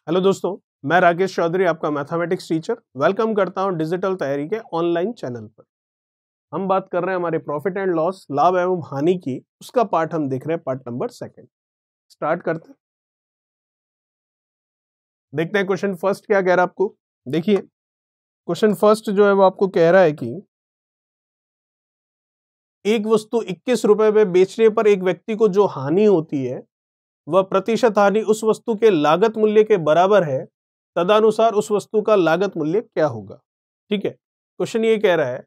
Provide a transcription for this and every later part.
Hello दोस्तों, मैं राकेश चौधरी आपका मैथमेटिक्स टीचर वेलकम करता हूं डिजिटल तैयारी के ऑनलाइन चैनल पर। हम बात कर रहे हैं हमारे प्रॉफिट एंड लॉस, लाभ एवं हानि की। उसका पार्ट हम देख रहे हैं, पार्ट नंबर 2। स्टार्ट करते हैं। देखते हैं क्वेश्चन फर्स्ट क्या कह रहा है आपको। देखिए, क्वेश्चन फर्स्ट जो है वो आपको कह रहा है कि एक वस्तु 21 रुपए में बेचने पर एक व्यक्ति को जो हानि होती है वह प्रतिशत हानि उस वस्तु के लागत मूल्य के बराबर है, तदनुसार उस वस्तु का लागत मूल्य क्या होगा। ठीक है, क्वेश्चन ये कह रहा है,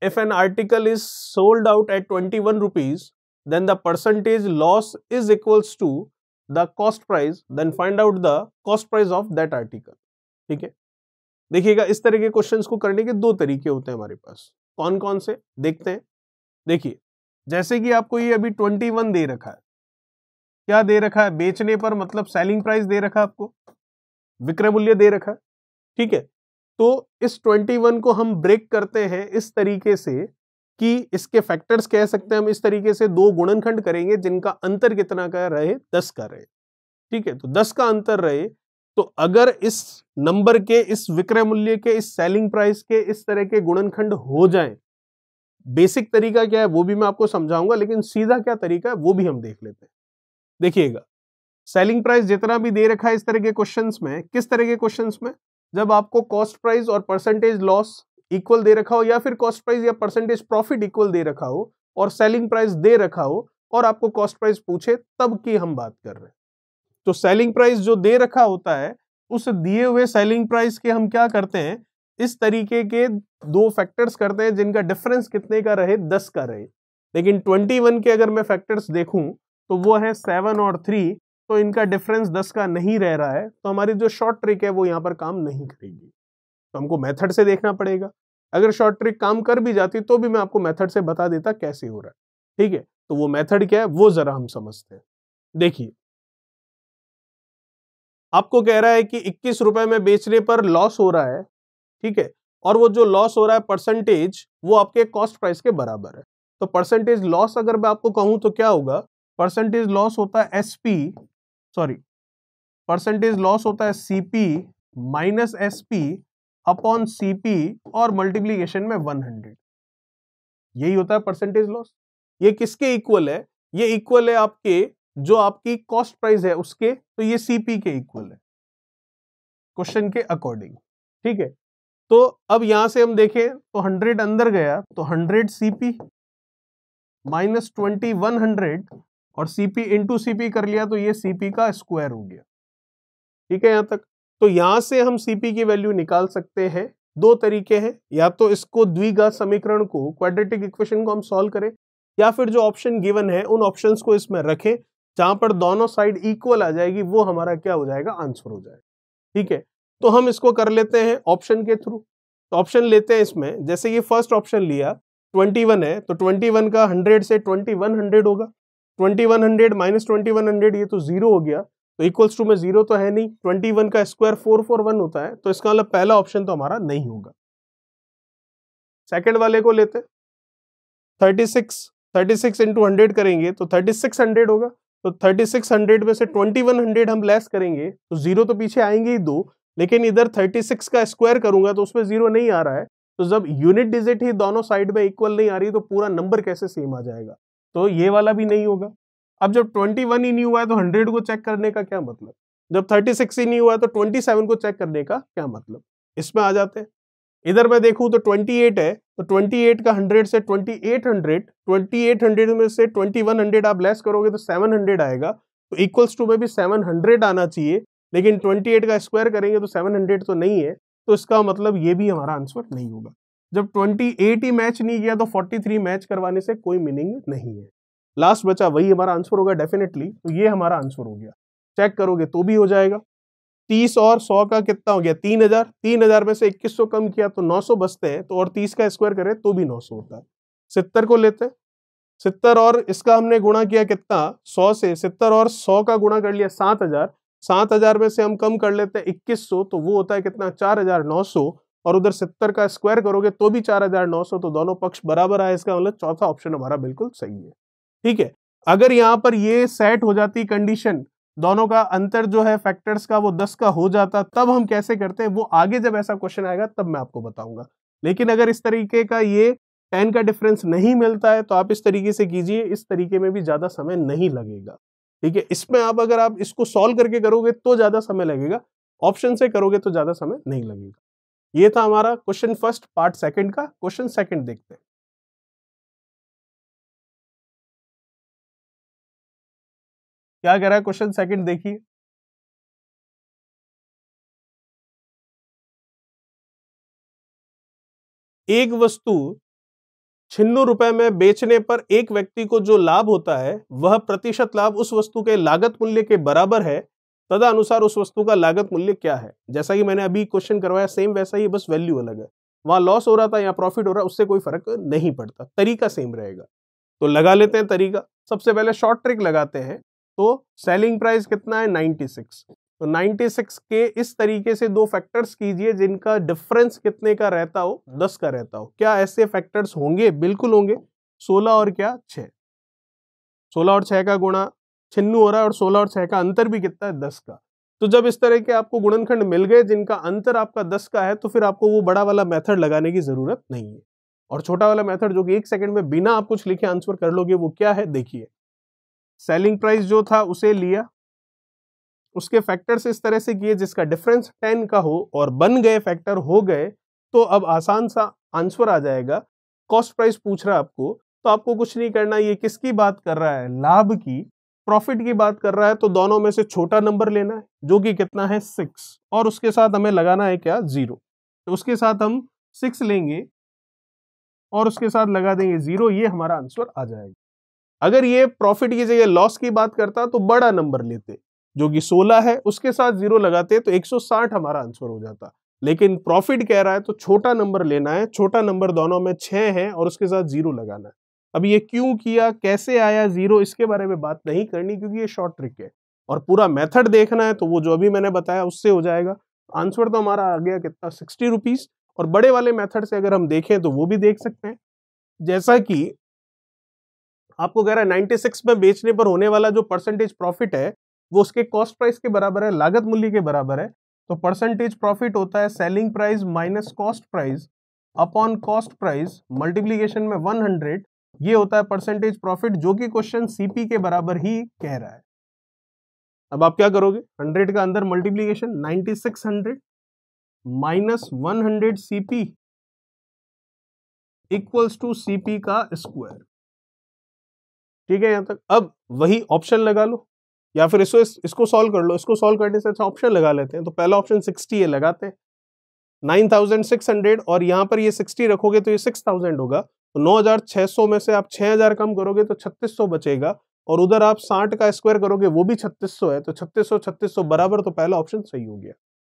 if an article is sold out at 21 rupees, then the percentage loss is equals to the cost price, then find out the cost price of that article। ठीक है, देखिएगा इस तरह के क्वेश्चंस को करने के दो तरीके होते हैं हमारे पास। कौन कौन से देखते हैं। देखिए, जैसे कि आपको ये अभी 21 दे रखा है, क्या दे रखा है, बेचने पर मतलब सेलिंग प्राइस दे रखा है आपको, विक्रय मूल्य दे रखा है। ठीक है, तो इस 21 को हम ब्रेक करते हैं इस तरीके से कि इसके फैक्टर्स कह सकते हैं हम इस तरीके से, दो गुणनखंड करेंगे जिनका अंतर कितना का रहे, 10 का रहे। ठीक है, तो 10 का अंतर रहे तो अगर इस नंबर के, इस विक्रय मूल्य के, इस सेलिंग प्राइस के इस तरह के गुणनखंड हो जाएं, बेसिक तरीका क्या है वो भी मैं आपको समझाऊंगा, लेकिन सीधा क्या तरीका है वो भी हम देख लेते हैं। देखिएगा, सेलिंग प्राइस जितना भी दे रखा है इस तरह के क्वेश्चंस में, किस तरह के क्वेश्चंस में, जब आपको कॉस्ट प्राइस और परसेंटेज लॉस इक्वल दे रखा हो, या फिर कॉस्ट प्राइस या परसेंटेज प्रॉफिट इक्वल दे रखा हो और सेलिंग प्राइस दे रखा हो और आपको कॉस्ट प्राइस पूछे, तब की हम बात कर रहे हैं। तो सेलिंग प्राइस जो दे रखा होता है, उस दिए हुए सेलिंग प्राइस के हम क्या करते हैं, इस तरीके के दो फैक्टर्स करते हैं जिनका डिफरेंस कितने का रहे, 10 का रहे। लेकिन 21 के अगर मैं फैक्टर्स देखूं तो वो है 7 और 3, तो इनका डिफरेंस 10 का नहीं रह रहा है, तो हमारी जो शॉर्ट ट्रिक है वो यहाँ पर काम नहीं करेगी, तो हमको मेथड से देखना पड़ेगा। अगर शॉर्ट ट्रिक काम कर भी जाती तो भी मैं आपको मेथड से बता देता कैसे हो रहा है। ठीक है, तो वो मेथड क्या है वो जरा हम समझते हैं। देखिए, आपको कह रहा है कि 21 रुपए में बेचने पर लॉस हो रहा है। ठीक है, और वो जो लॉस हो रहा है परसेंटेज, वो आपके कॉस्ट प्राइस के बराबर है। तो परसेंटेज लॉस अगर मैं आपको कहूं तो क्या होगा, परसेंटेज लॉस होता है परसेंटेज लॉस होता है CP minus SP upon CP और मल्टीप्लीकेशन में 100। यही होता है परसेंटेज लॉस। ये किसके इक्वल है, ये इक्वल है आपके, जो आपकी कॉस्ट प्राइस है उसके, तो ये सीपी के इक्वल है क्वेश्चन के अकॉर्डिंग। ठीक है, तो अब यहां से हम देखें तो 100 अंदर गया तो 100 सीपी माइनस 2100 और सीपी इंटू सीपी कर लिया तो ये सीपी का स्क्वायर हो गया। ठीक है यहां तक। तो यहां से हम सीपी की वैल्यू निकाल सकते हैं। दो तरीके हैं, या तो इसको द्विघात समीकरण को, क्वाड्रेटिक इक्वेशन को हम सॉल्व करें, या फिर जो ऑप्शन गिवन है उन ऑप्शंस को इसमें रखें जहां पर दोनों साइड इक्वल आ जाएगी, वो हमारा क्या हो जाएगा, आंसर हो जाएगा। ठीक है, तो हम इसको कर लेते हैं ऑप्शन के थ्रू। तो ऑप्शन लेते हैं इसमें, जैसे ये फर्स्ट ऑप्शन लिया 21 है तो 21 का 100 से 2100 होगा, 2100 माइनस 2100 ये तो 0 हो गया, तो इक्वल्स टू में 0 तो है नहीं, 21 का स्क्वायर 441 होता है, तो इसका मतलब पहला ऑप्शन तो हमारा नहीं होगा। सेकंड वाले को लेते, 36 इंटू 100 करेंगे तो 3600 होगा, तो 3600 में से 2100 हम लेस करेंगे तो 0 तो पीछे आएंगे ही दो, लेकिन इधर 36 का स्क्वायर करूंगा तो उसमें 0 नहीं आ रहा है, तो जब यूनिट डिजिट ही दोनों साइड में इक्वल नहीं आ रही तो पूरा नंबर कैसे सेम आ जाएगा, तो ये वाला भी नहीं होगा। अब जब 21 ही नहीं हुआ है तो 100 को चेक करने का क्या मतलब, जब 36 ही नहीं हुआ है तो 27 को चेक करने का क्या मतलब। इसमें आ जाते हैं, इधर मैं देखूं तो 28 है, तो 28 का 100 से 2800 में से 2100 आप लेस करोगे तो 700 आएगा, तो इक्वल्स टू में भी 700 आना चाहिए, लेकिन 28 का स्क्वायर करेंगे तो 700 तो नहीं है, तो इसका मतलब ये भी हमारा आंसर नहीं होगा। जब 28 ही मैच नहीं किया तो 43 मैच करवाने से कोई मीनिंग नहीं है। लास्ट बचा वही हमारा आंसर होगा डेफिनेटली, तो ये हमारा आंसर हो गया। चेक करोगे तो भी हो जाएगा। 30 और 100 का कितना हो गया, 3000, 3000 में से 2100 कम किया तो 900 बचते हैं, तो और 30 का स्क्वायर करें तो भी 900 होता है। 70 को लेते हैं, 70 और इसका हमने गुणा किया कितना, 100 से, 70 और 100 का गुणा कर लिया 7000, 7000 में से हम कम कर लेते हैं 2100, तो वो होता है कितना, 4900, और उधर 70 का स्क्वायर करोगे तो भी 4900, तो दोनों पक्ष बराबर आए, इसका मतलब चौथा ऑप्शन हमारा बिल्कुल सही है। ठीक है, अगर यहाँ पर ये सेट हो जाती कंडीशन दोनों का अंतर जो है फैक्टर्स का वो 10 का हो जाता, तब हम कैसे करते हैं वो आगे जब ऐसा क्वेश्चन आएगा तब मैं आपको बताऊंगा। लेकिन अगर इस तरीके का ये 10 का डिफरेंस नहीं मिलता है तो आप इस तरीके से कीजिए, इस तरीके में भी ज्यादा समय नहीं लगेगा। ठीक है, इसमें आप अगर आप इसको सॉल्व करके करोगे तो ज्यादा समय लगेगा, ऑप्शन से करोगे तो ज्यादा समय नहीं लगेगा। ये था हमारा क्वेश्चन फर्स्ट पार्ट सेकंड का। क्वेश्चन सेकंड देखते हैं। क्या कह रहा है क्वेश्चन सेकंड, देखिए। एक वस्तु 96 रुपए में बेचने पर एक व्यक्ति को जो लाभ होता है वह प्रतिशत लाभ उस वस्तु के लागत मूल्य के बराबर है, तदनुसार उस वस्तु का लागत मूल्य क्या है। जैसा कि मैंने अभी क्वेश्चन करवाया सेम वैसा ही, बस वैल्यू अलग है। वहां लॉस हो रहा था, यहाँ प्रॉफिट हो रहा है, उससे कोई फर्क नहीं पड़ता, तरीका सेम रहेगा। तो लगा लेते हैं तरीका। सबसे पहले शॉर्ट ट्रिक लगाते हैं। तो सेलिंग प्राइस कितना है 96, तो 96 के इस तरीके से दो फैक्टर्स कीजिए जिनका डिफरेंस कितने का रहता हो, 10 का रहता हो। क्या ऐसे फैक्टर्स होंगे? बिल्कुल होंगे। 16 और क्या 6, 16 और 6 का गुणा 96 हो रहा है और 16 और 6 का अंतर भी कितना है 10 का। तो जब इस तरह के आपको गुणनखंड मिल गए जिनका अंतर आपका 10 का है तो फिर आपको वो बड़ा वाला मेथड लगाने की जरूरत नहीं है, और छोटा वाला मेथड जो कि 1 सेकंड में बिना आप कुछ लिखे आंसर कर लोगे वो क्या है देखिए। सेलिंग प्राइस जो था उसे लिया, उसके फैक्टर्स इस तरह से किए जिसका डिफरेंस 10 का हो और बन गए, फैक्टर हो गए, तो अब आसान सा आंसर आ जाएगा। कॉस्ट प्राइस पूछ रहा है आपको, तो आपको कुछ नहीं करना। ये किसकी बात कर रहा है? लाभ की, प्रॉफिट की बात कर रहा है। तो दोनों में से छोटा नंबर लेना है जो कि कितना है 6, और उसके साथ हमें लगाना है क्या 0। तो उसके साथ हम 6 लेंगे और उसके साथ लगा देंगे 0, ये हमारा आंसर आ जाएगा। अगर ये प्रॉफिट की जगह लॉस की बात करता तो बड़ा नंबर लेते जो कि 16 है, उसके साथ 0 लगाते तो 160 हमारा आंसर हो जाता। लेकिन प्रॉफिट कह रहा है तो छोटा नंबर लेना है, छोटा नंबर दोनों में 6 है और उसके साथ 0 लगाना है। अब ये क्यों किया, कैसे आया 0, इसके बारे में बात नहीं करनी क्योंकि ये शॉर्ट ट्रिक है, और पूरा मेथड देखना है तो वो जो अभी मैंने बताया उससे हो जाएगा। आंसर तो हमारा आ गया कितना 60 रुपीज। और बड़े वाले मेथड से अगर हम देखें तो वो भी देख सकते हैं। जैसा कि आपको कह रहा है 96 में बेचने पर होने वाला जो परसेंटेज प्रॉफिट है वो उसके कॉस्ट प्राइस के बराबर है, लागत मूल्य के बराबर है। तो परसेंटेज प्रॉफिट होता है selling price minus cost price upon cost price multiplication में 100, ये होता है परसेंटेज प्रॉफिट, जो कि क्वेश्चन सीपी के बराबर ही कह रहा है। अब आप क्या करोगे, 100 का अंदर multiplication 9600 minus 100 CP equals to CP का स्क्वायर। ठीक है यहां तक। अब वही ऑप्शन लगा लो या फिर इसको सॉल्व कर लो। इसको सॉल्व करने से अच्छा ऑप्शन लगा लेते हैं। तो पहला ऑप्शन 60 है, लगाते हैं 9600, और यहां पर ये 60 रखोगे तो ये 6000 होगा। तो 9600 में से आप 6000 कम करोगे तो 3600 बचेगा, और उधर आप 60 का स्क्वायर करोगे वो भी 3600 है, तो 3600 3600 बराबर, तो पहला ऑप्शन सही हो गया।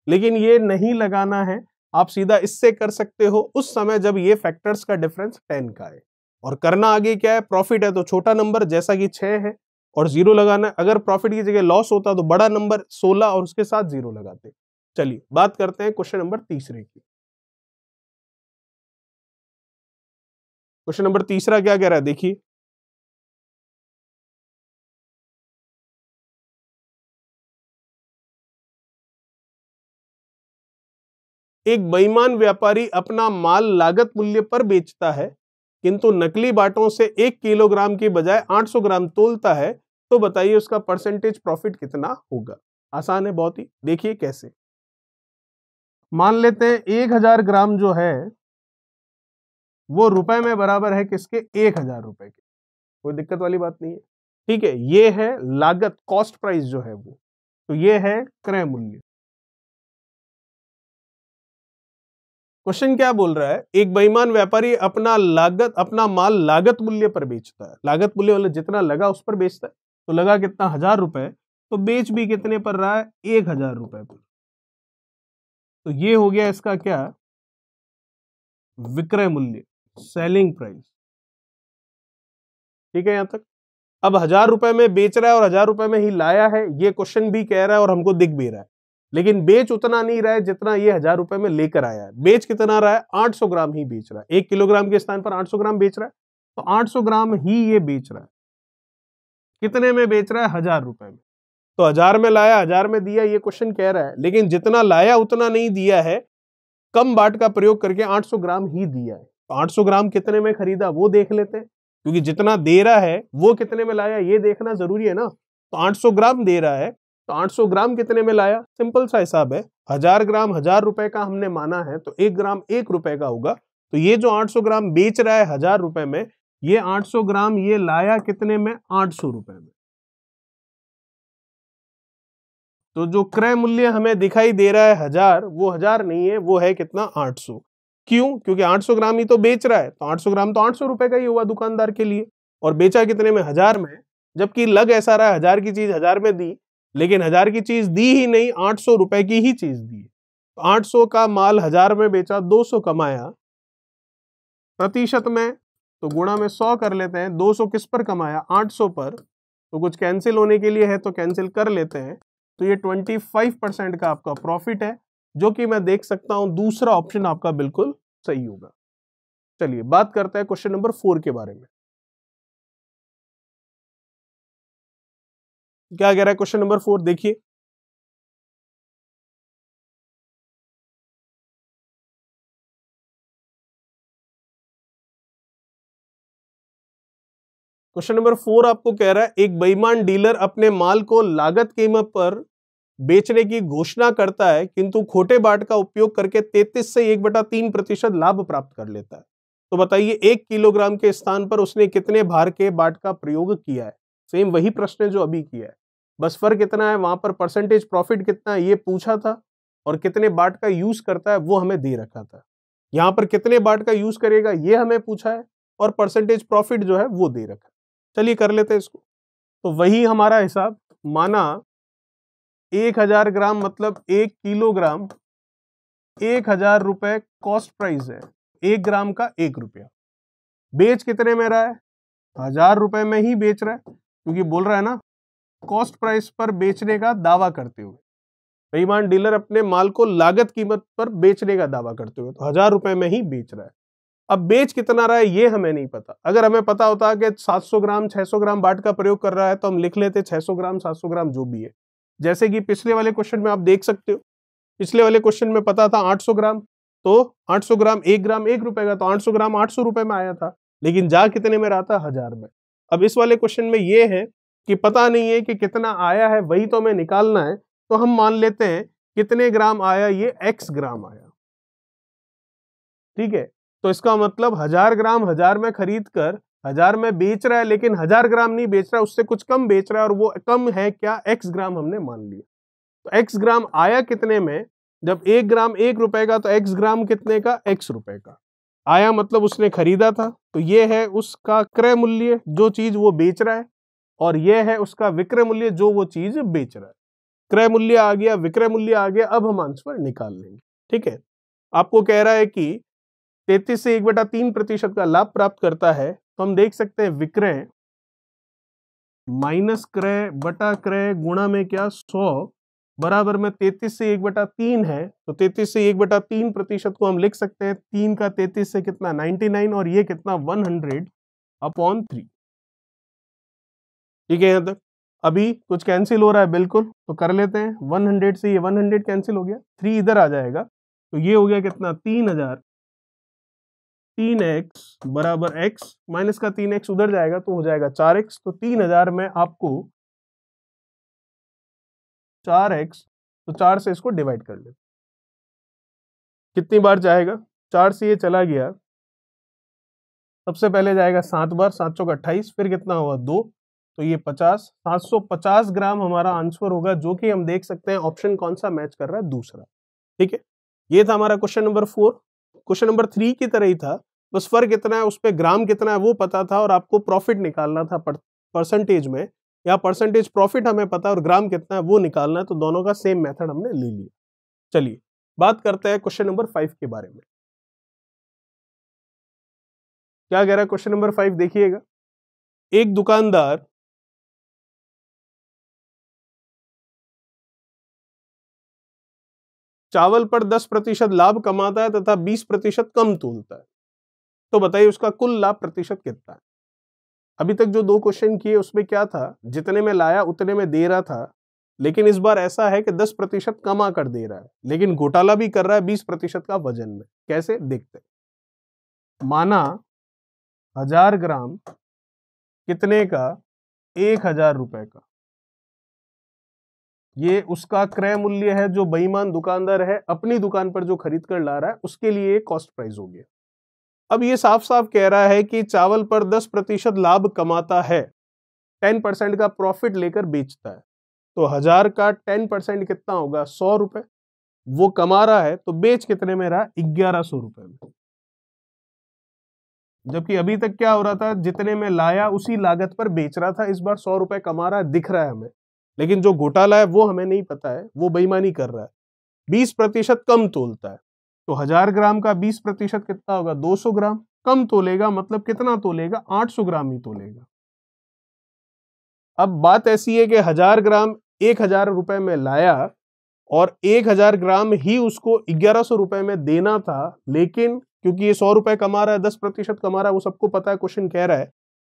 लेकिन ये नहीं लगाना है, आप सीधा इससे कर सकते हो उस समय जब ये फैक्टर्स का डिफरेंस 10 का है। और करना आगे क्या है, प्रॉफिट है तो छोटा नंबर जैसा कि 6 है और 0 लगाना है। अगर प्रॉफिट की जगह लॉस होता तो बड़ा नंबर 16 और उसके साथ 0 लगाते। चलिए बात करते हैं क्वेश्चन नंबर तीसरे की। क्वेश्चन नंबर तीसरा क्या कह रहा है देखिए। एक बेईमान व्यापारी अपना माल लागत मूल्य पर बेचता है किंतु नकली बाटों से 1 किलोग्राम की बजाय 800 ग्राम तोलता है, तो बताइए उसका परसेंटेज प्रॉफिट कितना होगा। आसान है बहुत ही, देखिए कैसे। मान लेते हैं 1000 ग्राम जो है वो रुपए में बराबर है किसके, 1000 रुपए के। कोई दिक्कत वाली बात नहीं है। ठीक है, ये है लागत, कॉस्ट प्राइस जो है वो, तो ये है क्रय मूल्य। क्वेश्चन क्या बोल रहा है, एक बेईमान व्यापारी अपना माल लागत मूल्य पर बेचता है। लागत मूल्य वाला जितना लगा उस पर बेचता है। तो लगा कितना 1000 रुपए, तो बेच भी कितने पर रहा है 1000 रुपए पर। तो ये हो गया इसका क्या, विक्रय मूल्य, सेलिंग प्राइस। ठीक है यहां तक। अब 1000 रुपए में बेच रहा है और 1000 रुपए में ही लाया है, ये क्वेश्चन भी कह रहा है और हमको दिख भी रहा है। लेकिन बेच उतना नहीं रहा है जितना ये 1000 रुपए में लेकर आया है। बेच कितना रहा है, 800 ग्राम ही बेच रहा है। 1 किलोग्राम के स्थान पर 800 ग्राम बेच रहा है, तो 800 ग्राम ही ये बेच रहा है। कितने में बेच रहा है, 1000 रुपए में। तो 1000 में लाया 1000 में दिया, ये क्वेश्चन कह रहा है, लेकिन जितना लाया उतना नहीं दिया है, कम बाट का प्रयोग करके 800 ग्राम ही दिया है। तो 800 ग्राम कितने में खरीदा वो देख लेते हैं, क्योंकि जितना दे रहा है वो कितने में लाया ये देखना जरूरी है ना। तो 800 ग्राम दे रहा है, तो 800 ग्राम कितने में लाया, सिंपल सा हिसाब है, 1000 ग्राम 1000 रुपए का हमने माना है, तो 1 ग्राम 1 रुपए का होगा। तो ये जो 800 ग्राम बेच रहा है 1000 रुपए में, ये 800 ग्राम ये लाया कितने में, 800 रुपए में। तो जो क्रय मूल्य हमें दिखाई दे रहा है 1000, वो 1000 नहीं है, वो है कितना, 800। क्यों, क्योंकि 800 ग्राम ही तो बेच रहा है, तो 800 ग्राम तो 800 रुपए का ही हुआ दुकानदार के लिए, और बेचा कितने में, 1000 में। जबकि लग ऐसा रहा है 1000 की चीज 1000 में दी, लेकिन 1000 की चीज दी ही नहीं, 800 रुपए की ही चीज दी। तो 800 का माल 1000 में बेचा, 200 कमाया, प्रतिशत में तो गुणा में 100 कर लेते हैं, 200 किस पर कमाया, 800 पर, तो कुछ कैंसिल होने के लिए है तो कैंसिल कर लेते हैं। तो ये 25% का आपका प्रॉफिट है, जो कि मैं देख सकता हूं दूसरा ऑप्शन आपका बिल्कुल सही होगा। चलिए बात करते हैं क्वेश्चन नंबर 4 के बारे में। क्या कह रहा है क्वेश्चन नंबर 4, देखिए। क्वेश्चन नंबर 4 आपको कह रहा है, एक बेईमान डीलर अपने माल को लागत कीमत पर बेचने की घोषणा करता है, किंतु खोटे बाट का उपयोग करके 33 से 1/3% लाभ प्राप्त कर लेता है। तो बताइए 1 किलोग्राम के स्थान पर उसने कितने भार के बाट का प्रयोग किया है। सेम वही प्रश्न है जो अभी किया है, बस फर्क कितना है, वहां पर परसेंटेज प्रॉफिट कितना है ये पूछा था, और कितने बाट का यूज करता है वो हमें दे रखा था। यहां पर कितने बाट का यूज करेगा ये हमें पूछा है, और परसेंटेज प्रॉफिट जो है वो दे रखा है। चलिए कर लेते हैं इसको। तो वही हमारा हिसाब, माना 1000 ग्राम मतलब 1 किलोग्राम 1000 रुपए कॉस्ट प्राइस है, 1 ग्राम का 1 रुपया। बेच कितने में रहा है, 1000 रुपए में ही बेच रहा है, क्योंकि बोल रहा है ना कॉस्ट प्राइस पर बेचने का दावा करते हुए। बेईमान डीलर अपने माल को लागत कीमत पर बेचने का दावा करते हुए, तो 1000 रुपए में ही बेच रहा है। अब बेच कितना रहा है ये हमें नहीं पता। अगर हमें पता होता कि 700 ग्राम 600 ग्राम बाट का प्रयोग कर रहा है, तो हम लिख लेते 600 ग्राम 700 ग्राम जो भी है। जैसे कि पिछले वाले क्वेश्चन में आप देख सकते हो, पिछले वाले क्वेश्चन में पता था 800 ग्राम, तो 800 ग्राम 1 ग्राम 1 रुपए का, तो 800 ग्राम 800 रुपए में आया था, लेकिन जा कितने में रहा था, 1000 में। अब इस वाले क्वेश्चन में ये है कि पता नहीं है कि कितना आया है, वही तो हमें निकालना है। तो हम मान लेते हैं कितने ग्राम आया, ये x ग्राम आया, ठीक है। तो इसका मतलब 1000 ग्राम 1000 में खरीद कर 1000 में बेच रहा है, लेकिन 1000 ग्राम नहीं बेच रहा है, उससे कुछ कम बेच रहा है, और वो कम है क्या, x ग्राम हमने मान लिया। तो x ग्राम आया कितने में, जब 1 ग्राम 1 रुपए का, तो x ग्राम कितने का, x रुपए का आया, मतलब उसने खरीदा था। तो ये है उसका क्रय मूल्य जो चीज वो बेच रहा है, और ये है उसका विक्रय मूल्य जो वो चीज बेच रहा है। क्रय मूल्य आ गया, विक्रय मूल्य आ गया, अब हम आंसर निकाल लेंगे, ठीक है। आपको कह रहा है कि 33 से 1/3% का लाभ प्राप्त करता है, तो हम देख सकते हैं विक्रय माइनस क्रय बटा क्रय गुणा में क्या, 100 बराबर में 33 से 1/3 है, तो 33 से 1/3% को हम लिख सकते हैं, 3 का 33 से कितना 99, और ये कितना 100/3। ठीक है, यहाँ तक अभी कुछ कैंसिल हो रहा है, बिल्कुल, तो कर लेते हैं। 100 से ये 100 कैंसिल हो गया, 3 इधर आ जाएगा, तो ये हो गया कितना 3000, 3x बराबर x माइनस का 3x उधर जाएगा तो हो जाएगा 4x। तो 3000 में आपको 4x, तो 4 से इसको डिवाइड कर ले, कितनी बार जाएगा, 4 से ये चला गया, सबसे पहले जाएगा 7 बार, 7 चौक 28, फिर कितना हुआ 2, तो ये 50, 750 ग्राम हमारा आंसर होगा, जो कि हम देख सकते हैं ऑप्शन कौन सा मैच कर रहा है, दूसरा। ठीक है, ये था हमारा क्वेश्चन नंबर 4। क्वेश्चन नंबर 3 की तरह ही था, बस फर्क कितना है, उस पर ग्राम कितना है वो पता था, और आपको प्रॉफिट निकालना था परसेंटेज में, या परसेंटेज प्रॉफिट हमें पता और ग्राम कितना है वो निकालना है, तो दोनों का सेम मेथड हमने ले लिया। चलिए बात करते हैं क्वेश्चन नंबर 5 के बारे में। क्या कह रहा है क्वेश्चन नंबर 5, देखिएगा। एक दुकानदार चावल पर 10% लाभ कमाता है तथा 20% कम तोलता है, तो बताइए उसका कुल लाभ प्रतिशत कितना है। अभी तक जो 2 क्वेश्चन किए उसमें क्या था, जितने में लाया उतने में दे रहा था, लेकिन इस बार ऐसा है कि 10% कमा कर दे रहा है, लेकिन घोटाला भी कर रहा है 20% का वजन में। कैसे, देखते हैं। माना 1000 ग्राम कितने का, 1000 रुपए का, ये उसका क्रय मूल्य है जो बेईमान दुकानदार है अपनी दुकान पर जो खरीद कर ला रहा है, उसके लिए कॉस्ट प्राइस हो गया। अब ये साफ साफ कह रहा है कि चावल पर 10% लाभ कमाता है, 10% का प्रॉफिट लेकर बेचता है, तो 1000 का 10% कितना होगा, 100 रुपए। वो कमा रहा है तो बेच कितने में रहा, 1100 रुपए में। जबकि अभी तक क्या हो रहा था, जितने में लाया उसी लागत पर बेच रहा था, इस बार 100 रुपए कमा रहा है, दिख रहा है हमें, लेकिन जो घोटाला है वो हमें नहीं पता है, वो बेईमानी कर रहा है, 20% कम तोलता है। तो 1000 ग्राम का 20% कितना होगा, 200 ग्राम कम तोलेगा, मतलब कितना तोलेगा, 800 ग्राम ही तोलेगा। अब बात ऐसी है कि 1000 ग्राम 1000 रुपए में लाया और 1000 ग्राम ही उसको 1100 रुपए में देना था, लेकिन क्योंकि ये 100 रुपए कमा रहा है, 10% कमा रहा है, वो सबको पता है, क्वेश्चन कह रहा है,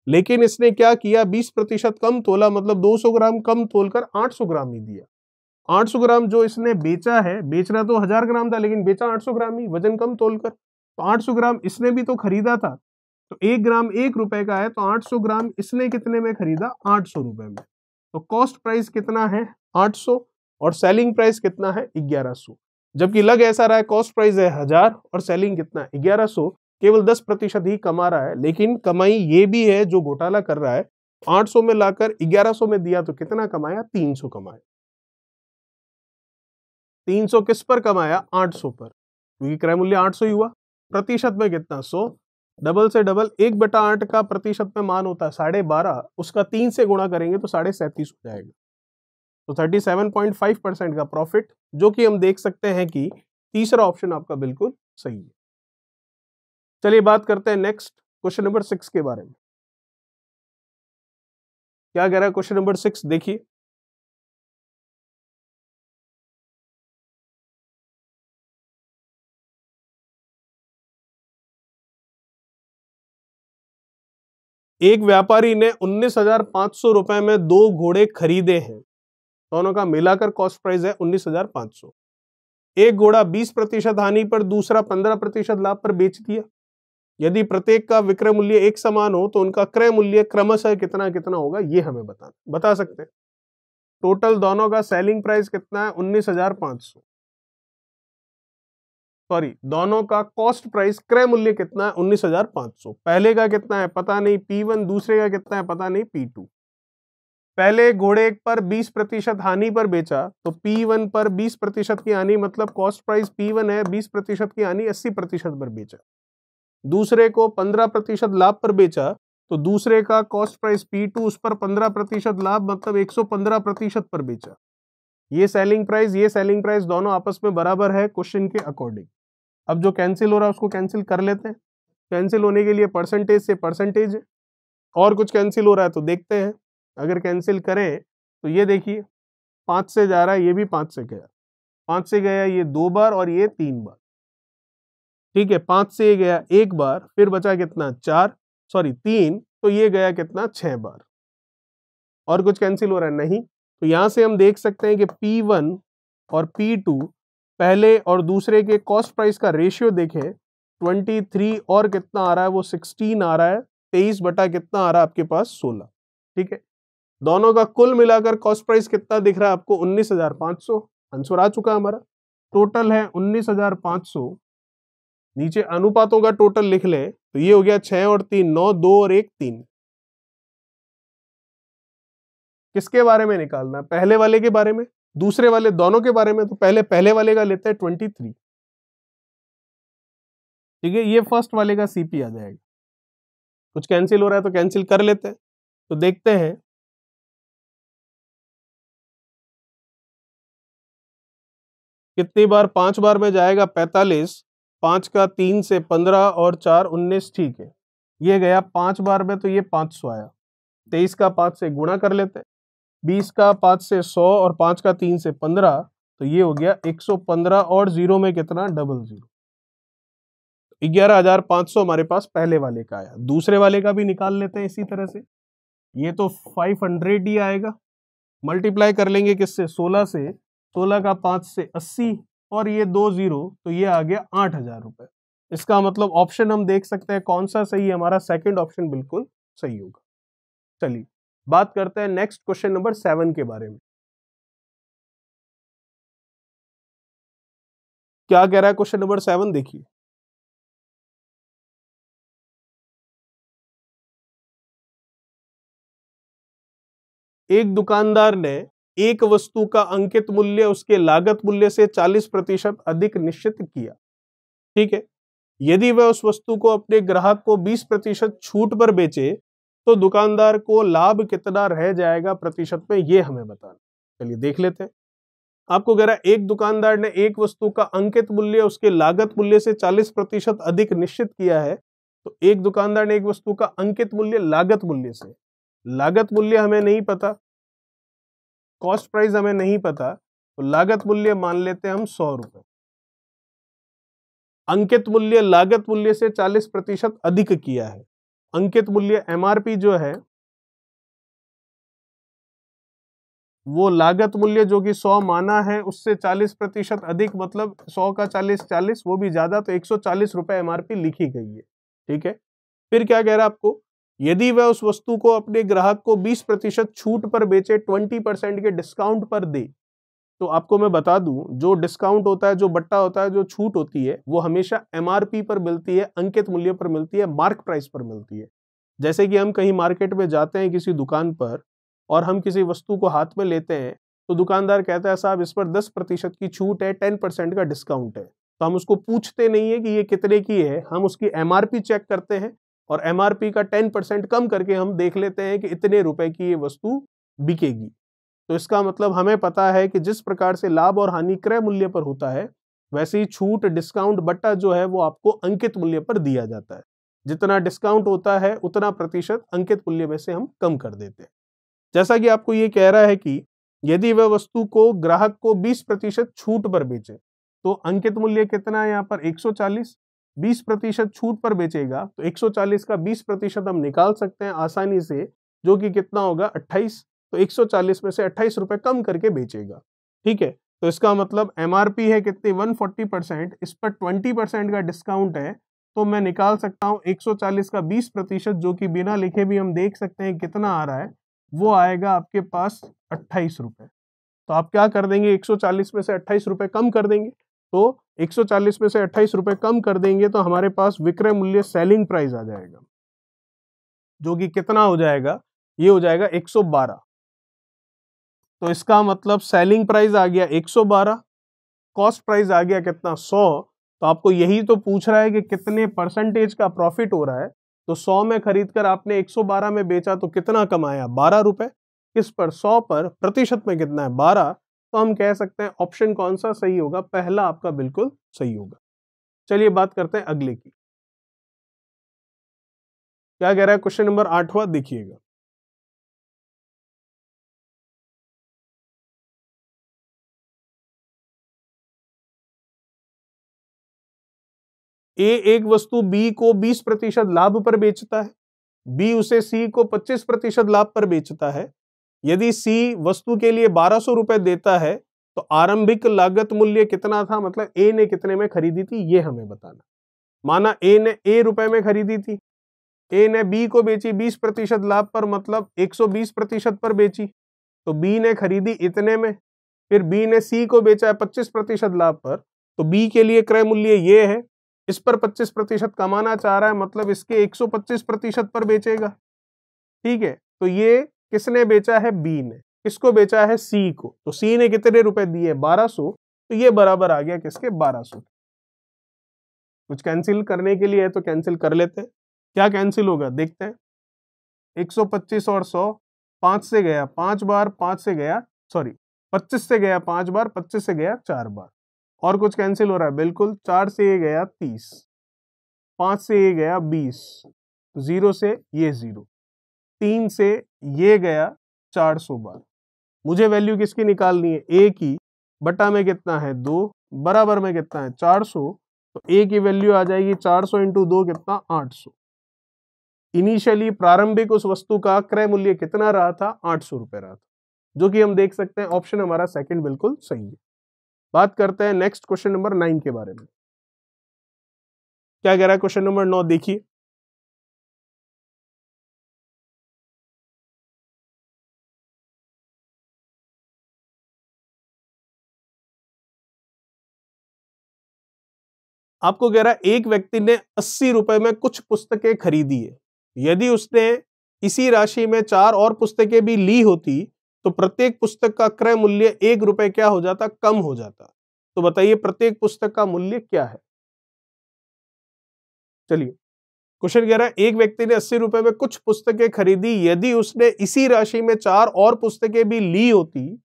लेकिन इसने क्या किया, 20% कम तोला, मतलब 200 ग्राम कम तोलकर 800 ग्राम ही दिया। 800 ग्राम जो इसने बेचा है, बेचना तो 1000 ग्राम था, लेकिन बेचा 800 ग्राम ही, वजन कम तोलकर। तो 800 ग्राम इसने भी तो खरीदा था, तो 1 ग्राम 1 रुपए का है, तो 800 ग्राम इसने कितने में खरीदा, 800 रुपए में। तो कॉस्ट प्राइस कितना है, 800, और सेलिंग प्राइस कितना है, 1100। जबकि लग ऐसा रहा है कॉस्ट प्राइस है 1000 और सेलिंग कितना, 1100, केवल 10% ही कमा रहा है, लेकिन कमाई ये भी है जो घोटाला कर रहा है। 800 में लाकर 1100 में दिया तो कितना कमाया, 300 कमाया। 300 किस पर कमाया, 800 पर, क्योंकि क्रय मूल्य 800 ही हुआ। प्रतिशत में कितना, 100, डबल से डबल, 1/8 का प्रतिशत में मान होता है 12.5, उसका 3 से गुणा करेंगे तो 37.5 हो जाएगा। तो 37.5% का प्रॉफिट, जो कि हम देख सकते हैं कि तीसरा ऑप्शन आपका बिल्कुल सही है। चलिए बात करते हैं नेक्स्ट क्वेश्चन नंबर 6 के बारे में। क्या कह रहा है क्वेश्चन नंबर 6, देखिए। एक व्यापारी ने 19,500 रुपए में 2 घोड़े खरीदे हैं, दोनों का मिलाकर कॉस्ट प्राइस है 19,500। एक घोड़ा 20% हानि पर, दूसरा 15% लाभ पर बेच दिया। यदि प्रत्येक का विक्रय मूल्य एक समान हो तो उनका क्रय मूल्य क्रमशः कितना कितना होगा, ये हमें बता सकते हैं। टोटल दोनों का सेलिंग प्राइस कितना है, 19,500। सॉरी, दोनों का कॉस्ट प्राइस क्रय मूल्य कितना है, 19,500। पहले का कितना है पता नहीं, P1, दूसरे का कितना है पता नहीं, P2। पहले घोड़े पर 20% हानि पर बेचा, तो P1 पर 20% की हानि, मतलब कॉस्ट प्राइस P1 है, 20% की हानि 80% पर बेचा। दूसरे को 15% लाभ पर बेचा, तो दूसरे का कॉस्ट प्राइस P2, उस पर 15% लाभ, मतलब 115% पर बेचा। ये सेलिंग प्राइस दोनों आपस में बराबर है क्वेश्चन के अकॉर्डिंग। अब जो कैंसिल हो रहा है उसको कैंसिल कर लेते हैं। कैंसिल होने के लिए परसेंटेज से परसेंटेज है, और कुछ कैंसिल हो रहा है तो देखते हैं। अगर कैंसिल करें तो ये देखिए 5 से जा रहा है, ये भी 5 से गया, 5 से गया ये 2 बार और ये 3 बार, ठीक है। 5 से ये गया 1 बार, फिर बचा कितना 3, तो ये गया कितना 6 बार। और कुछ कैंसिल हो रहा है नहीं, तो यहां से हम देख सकते हैं कि P1 और P2 पहले और दूसरे के कॉस्ट प्राइस का रेशियो देखें, 23 और कितना आ रहा है, वो 16 आ रहा है, 23 बटा कितना आ रहा है आपके पास, 16, ठीक है। दोनों का कुल मिलाकर कॉस्ट प्राइस कितना दिख रहा है आपको, 19,500। आंसर आ चुका हमारा, टोटल है 19,500। नीचे अनुपातों का टोटल लिख ले, तो ये हो गया 6 और 3, 9, 2 और 1, 3। किसके बारे में निकालना है, पहले वाले के बारे में, दूसरे वाले, दोनों के बारे में। तो पहले वाले का लेते हैं 23, ठीक है। ये फर्स्ट वाले का सीपी आ जाएगा। कुछ कैंसिल हो रहा है तो कैंसिल कर लेते हैं, तो देखते हैं। कितनी बार, 5 बार में जाएगा 45, 5 का 3 से 15 और 4 19, ठीक है। ये गया 5 बार में, तो ये 500 आया। 23 का 5 से गुणा कर लेते हैं, 20 का 5 से 100 और 5 का 3 से 15, तो ये हो गया 115 और 0 में कितना, 00। 11,500 हमारे पास पहले वाले का आया। दूसरे वाले का भी निकाल लेते हैं इसी तरह से। ये तो 500 ही आएगा, मल्टीप्लाई कर लेंगे किससे, 16 से, 16 का 5 से 80 और ये 2 जीरो, तो ये आ गया 8,000 रुपए। इसका मतलब ऑप्शन हम देख सकते हैं कौन सा सही है, हमारा सेकंड ऑप्शन बिल्कुल सही होगा। चलिए बात करते हैं नेक्स्ट क्वेश्चन नंबर 7 के बारे में। क्या कह रहा है क्वेश्चन नंबर 7, देखिए। एक दुकानदार ने एक वस्तु का अंकित मूल्य उसके लागत मूल्य से 40% अधिक निश्चित किया, ठीक है। यदि वह उस वस्तु को अपने ग्राहक को 20% छूट पर बेचे तो दुकानदार को लाभ कितना रह जाएगा प्रतिशत में, ये हमें बताना। चलिए देख लेते हैं। आपको कह रहा है एक दुकानदार ने एक वस्तु का अंकित मूल्य उसके लागत मूल्य से 40% अधिक निश्चित किया है। तो एक दुकानदार ने एक वस्तु का अंकित मूल्य लागत मूल्य से, लागत मूल्य हमें नहीं पता, कॉस्ट प्राइस हमें नहीं पता, तो लागत मूल्य मान लेते हैं हम 100 रुपए। अंकित मूल्य लागत मूल्य से 40% अधिक किया है। अंकित मूल्य एमआरपी जो है वो लागत मूल्य जो कि 100 माना है उससे 40% अधिक, मतलब 100 का 40 वो भी ज्यादा, तो 140 रुपए एमआरपी लिखी गई है, ठीक है। फिर क्या कह रहा है आपको, यदि वह उस वस्तु को अपने ग्राहक को 20% छूट पर बेचे, 20% के डिस्काउंट पर दे। तो आपको मैं बता दूं, जो डिस्काउंट होता है, जो बट्टा होता है, जो छूट होती है, वो हमेशा एमआरपी पर मिलती है, अंकित मूल्य पर मिलती है, मार्क प्राइस पर मिलती है। जैसे कि हम कहीं मार्केट में जाते हैं किसी दुकान पर और हम किसी वस्तु को हाथ में लेते हैं, तो दुकानदार कहता है साहब इस पर 10% की छूट है, 10% का डिस्काउंट है। तो हम उसको पूछते नहीं है कि ये कितने की है, हम उसकी एमआरपी चेक करते हैं और एमआरपी का 10% कम करके हम देख लेते हैं कि इतने रुपए की ये वस्तु बिकेगी। तो इसका मतलब हमें पता है कि जिस प्रकार से लाभ और हानि क्रय मूल्य पर होता है, वैसे ही छूट, डिस्काउंट, बट्टा जो है वो आपको अंकित मूल्य पर दिया जाता है। जितना डिस्काउंट होता है उतना प्रतिशत अंकित मूल्य में से हम कम कर देते हैं। जैसा कि आपको ये कह रहा है कि यदि वह वस्तु को ग्राहक को 20% छूट पर बेचे, तो अंकित मूल्य कितना है यहाँ पर 140, 20% छूट पर बेचेगा तो 140 का 20% हम निकाल सकते हैं आसानी से, जो कि कितना होगा 28। तो 140 में से 28 रुपए कम करके बेचेगा, ठीक है। तो इसका मतलब एमआरपी है कितनी 140%, इस पर 20% का डिस्काउंट है, तो मैं निकाल सकता हूँ 140 का 20%, जो कि बिना लिखे भी हम देख सकते हैं कितना आ रहा है, वो आएगा आपके पास 28 रुपए। तो आप क्या कर देंगे, 140 में से 28 रुपए कम कर देंगे। तो 140 में से 28 रुपए कम कर देंगे तो हमारे पास विक्रय मूल्य, सेलिंग प्राइस आ जाएगा, जो कि कितना हो जाएगा, ये हो जाएगा 112। तो इसका मतलब सेलिंग प्राइस आ गया 112, कॉस्ट प्राइस आ गया कितना 100। तो आपको यही तो पूछ रहा है कि कितने परसेंटेज का प्रॉफिट हो रहा है। तो 100 में खरीदकर आपने 112 में बेचा तो कितना कमाया, 12 रुपए। किस पर, 100 पर, प्रतिशत में कितना है 12। तो हम कह सकते हैं ऑप्शन कौन सा सही होगा, पहला आपका बिल्कुल सही होगा। चलिए बात करते हैं अगले की। क्या कह रहा है क्वेश्चन नंबर 8वां, देखिएगा। ए एक वस्तु बी को 20% लाभ पर बेचता है, बी उसे सी को 25% लाभ पर बेचता है। यदि सी वस्तु के लिए 1200 रुपए देता है तो आरंभिक लागत मूल्य कितना था, मतलब ए ने कितने में खरीदी थी, ये हमें बताना। माना ए ने ए रुपए में खरीदी थी, ए ने बी को बेची 20% लाभ पर, मतलब 120% पर बेची, तो बी ने खरीदी इतने में। फिर बी ने सी को बेचा है 25% लाभ पर, तो बी के लिए क्रय मूल्य ये है, इस पर 25% कमाना चाह रहा है, मतलब इसके 125% पर बेचेगा, ठीक है। तो ये किसने बेचा है, बी ने। किसको बेचा है, सी को। तो सी ने कितने रुपए दिए, 1200। तो ये बराबर आ गया किसके, 1200। कुछ कैंसिल करने के लिए है तो कैंसिल कर लेते हैं। क्या कैंसिल होगा देखते हैं। 125 और 100, 5 से गया 5 बार, 5 से गया, सॉरी 25 से गया 5 बार, 25 से गया 4 बार। और कुछ कैंसिल हो रहा है, बिल्कुल। 4 से ये गया 30, 5 से ये गया 20, 0 से ये 0, 3 से ये गया 400 बार। मुझे वैल्यू किसकी निकालनी है, ए की। बटा में कितना है 2, बराबर में कितना है 400। तो ए की वैल्यू आ जाएगी 400 इंटू 2 कितना, 800। इनिशियली प्रारंभिक उस वस्तु का क्रय मूल्य कितना रहा था, 800 रुपए रहा था। जो कि हम देख सकते हैं ऑप्शन हमारा सेकंड बिल्कुल सही है। बात करते हैं नेक्स्ट क्वेश्चन नंबर 9 के बारे में। क्या कह रहा है क्वेश्चन नंबर 9, देखिए। आपको कह रहा है एक व्यक्ति ने 80 रुपए में कुछ पुस्तकें खरीदी है। यदि उसने इसी राशि में 4 और पुस्तकें भी ली होती तो प्रत्येक पुस्तक का क्रय मूल्य 1 रुपए क्या हो जाता, कम हो जाता। तो बताइए प्रत्येक पुस्तक का मूल्य क्या है। चलिए, क्वेश्चन कह रहा है एक व्यक्ति ने 80 रुपए में कुछ पुस्तकें खरीदी, यदि उसने इसी राशि में 4 और पुस्तकें भी ली होती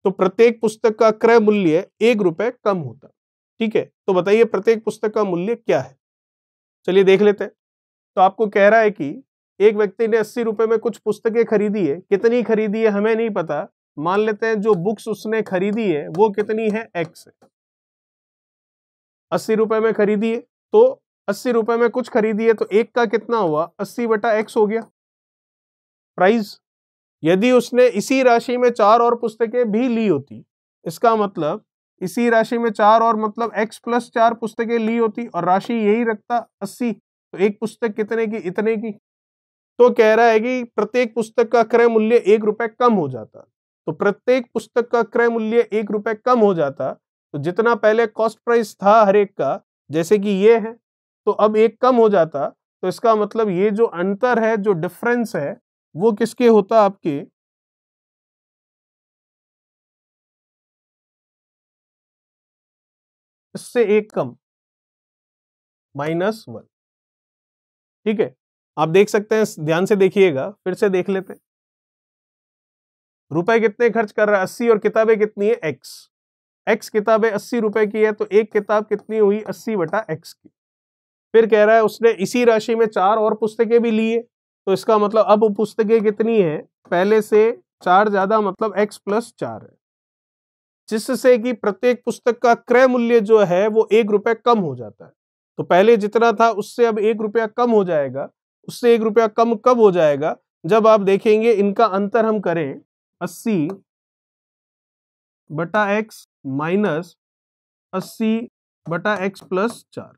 तो प्रत्येक पुस्तक का क्रय मूल्य 1 रुपए कम होता। ठीक है, तो बताइए प्रत्येक पुस्तक का मूल्य क्या है। चलिए देख लेते हैं। तो आपको कह रहा है कि एक व्यक्ति ने 80 रुपए में कुछ पुस्तकें खरीदी है। कितनी खरीदी है हमें नहीं पता, मान लेते हैं जो बुक्स उसने खरीदी है वो कितनी है, एक्स है। 80 रुपए में खरीदी है तो 80 रुपए में कुछ खरीदी है तो एक का कितना हुआ, 80/x हो गया प्राइस। यदि उसने इसी राशि में 4 और पुस्तकें भी ली होती, इसका मतलब इसी राशि में 4 और मतलब x + 4 पुस्तकें ली होती और राशि यही रखता 80, तो एक पुस्तक कितने की, इतने की। तो कह रहा है कि प्रत्येक पुस्तक का क्रय मूल्य 1 रुपए कम हो जाता। तो प्रत्येक पुस्तक का क्रय मूल्य 1 रुपए कम हो जाता, तो जितना पहले कॉस्ट प्राइस था हर एक का, जैसे कि ये है, तो अब एक कम हो जाता। तो इसका मतलब ये जो अंतर है, जो डिफरेंस है, वो किसके होता, आपके इससे एक कम, -1। ठीक है, आप देख सकते हैं, ध्यान से देखिएगा, फिर से देख लेते हैं। रुपए कितने खर्च कर रहा है, 80, और किताबें कितनी है, एक्स किताबें 80 रुपए की है, तो एक किताब कितनी हुई, 80/x की। फिर कह रहा है उसने इसी राशि में 4 और पुस्तकें भी ली है, तो इसका मतलब अब पुस्तकें कितनी है, पहले से 4 ज्यादा, मतलब x + 4 है, जिससे कि प्रत्येक पुस्तक का क्रय मूल्य जो है वो 1 रुपए कम हो जाता है। तो पहले जितना था उससे अब 1 रुपया कम हो जाएगा। उससे 1 रुपया कम कब हो जाएगा, जब आप देखेंगे इनका अंतर हम करें, 80/x माइनस 80/x + 4।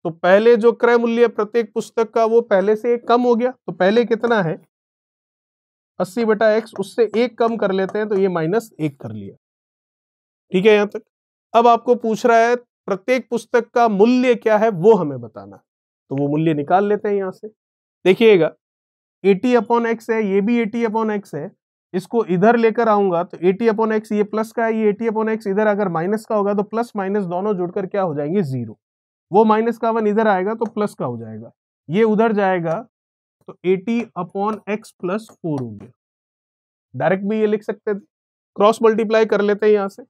तो पहले जो क्रय मूल्य प्रत्येक पुस्तक का वो पहले से एक कम हो गया। तो पहले कितना है, 80/x, उससे एक कम कर लेते हैं, तो ये -1 कर लिया। ठीक है यहां तक। अब आपको पूछ रहा है प्रत्येक पुस्तक का मूल्य क्या है वो हमें बताना, तो वो मूल्य निकाल लेते हैं यहां से। देखिएगा 80/x है, ये भी 80/x है, इसको इधर लेकर आऊंगा तो 80/x ये प्लस का है, ये 80/x इधर अगर माइनस का होगा तो प्लस माइनस दोनों जुड़कर क्या हो जाएंगे, 0। वो -1 इधर आएगा तो प्लस का हो जाएगा, ये उधर जाएगा तो 80/x + 4 हो गया। डायरेक्ट भी ये लिख सकते थे, क्रॉस मल्टीप्लाई कर लेते हैं यहां से,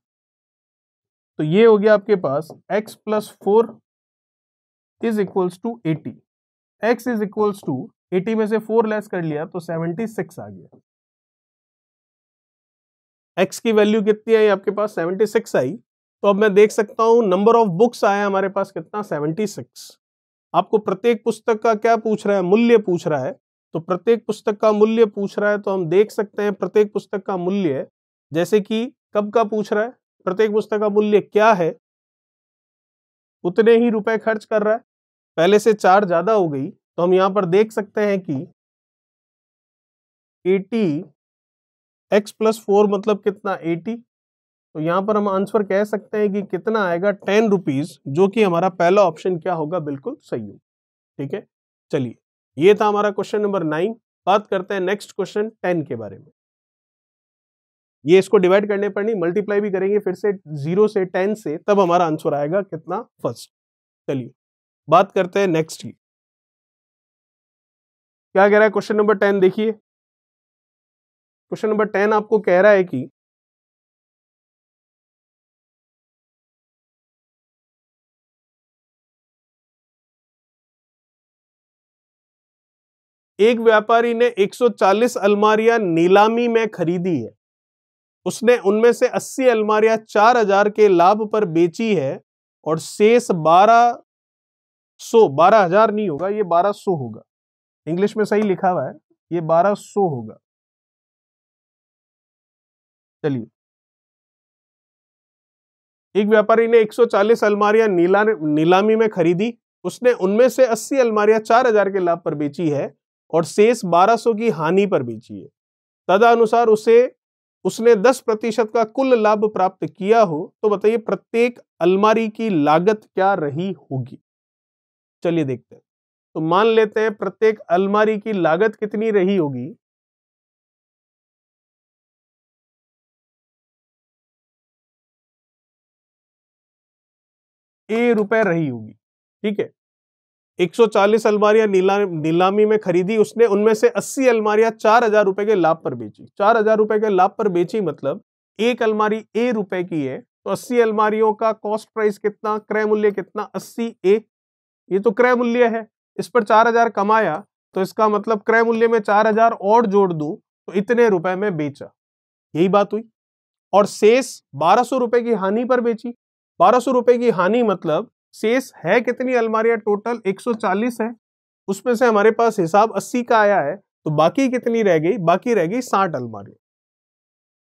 तो ये हो गया आपके पास x + 4 = 80। x = 80 में से 4 लेस कर लिया तो 76 आ गया। x की वैल्यू कितनी आई आपके पास, 76 आई। तो अब मैं देख सकता हूं नंबर ऑफ बुक्स आया हमारे पास कितना, 76। आपको प्रत्येक पुस्तक का क्या पूछ रहा है, मूल्य पूछ रहा है। तो प्रत्येक पुस्तक का मूल्य पूछ रहा है, तो हम देख सकते हैं प्रत्येक पुस्तक का मूल्य, जैसे कि कब का पूछ रहा है, प्रत्येक पुस्तक का मूल्य क्या है, उतने ही रुपए खर्च कर रहा है। पहले से 4 ज्यादा हो गई, तो हम यहां पर देख सकते हैं कि 80x + 4 मतलब कितना, 80। तो यहां पर हम आंसर कह सकते हैं कि कितना आएगा, 10 रुपीज, जो कि हमारा पहला ऑप्शन क्या होगा, बिल्कुल सही हो। ठीक है, चलिए, ये था हमारा क्वेश्चन नंबर 9। बात करते हैं नेक्स्ट क्वेश्चन 10 के बारे में। ये इसको डिवाइड करने पर नहीं, मल्टीप्लाई भी करेंगे फिर से 0 से 10 से, तब हमारा आंसर आएगा कितना, फर्स्ट। चलिए बात करते हैं नेक्स्ट की। क्या कह रहा है क्वेश्चन नंबर 10, देखिए। क्वेश्चन नंबर 10 आपको कह रहा है कि एक व्यापारी ने 140 अलमारियां नीलामी में खरीदी है। उसने उनमें से 80 अलमारियां 4000 के लाभ पर बेची है और शेष 1200 नहीं होगा, ये 1200 होगा, इंग्लिश में सही लिखा हुआ है, ये 1200 होगा। चलिए, एक व्यापारी ने 140 अलमारियां नीलामी में खरीदी, उसने उनमें से 80 अलमारियां 4000 के लाभ पर बेची है और शेष 1200 की हानि पर बेची है। तदनुसार उसने 10% का कुल लाभ प्राप्त किया हो, तो बताइए प्रत्येक अलमारी की लागत क्या रही होगी। चलिए देखते हैं। तो मान लेते हैं प्रत्येक अलमारी की लागत कितनी रही होगी। ₹1 रही होगी, ठीक है। 140 अलमारियां नीलामी में खरीदी, उसने उनमें से 80 अलमारियां 4000 रुपए के लाभ पर बेची। 4000 रुपए के लाभ पर बेची मतलब एक अलमारी ₹1 की है, तो 80 अलमारियों का कॉस्ट प्राइस कितना, क्रय मूल्य कितना, 80 ये तो क्रय मूल्य है। इस पर 4000 कमाया, तो इसका मतलब क्रय मूल्य में 4000 और जोड़ दूं तो इतने रुपए में बेचा, यही बात हुई। और शेष 1200 रुपए की हानि पर बेची। 1200 रुपए की हानि मतलब शेष है कितनी अलमारियां, टोटल 140 है, उसमें से हमारे पास हिसाब 80 का आया है, तो बाकी कितनी रह गई, बाकी रह गई 60 अलमारी।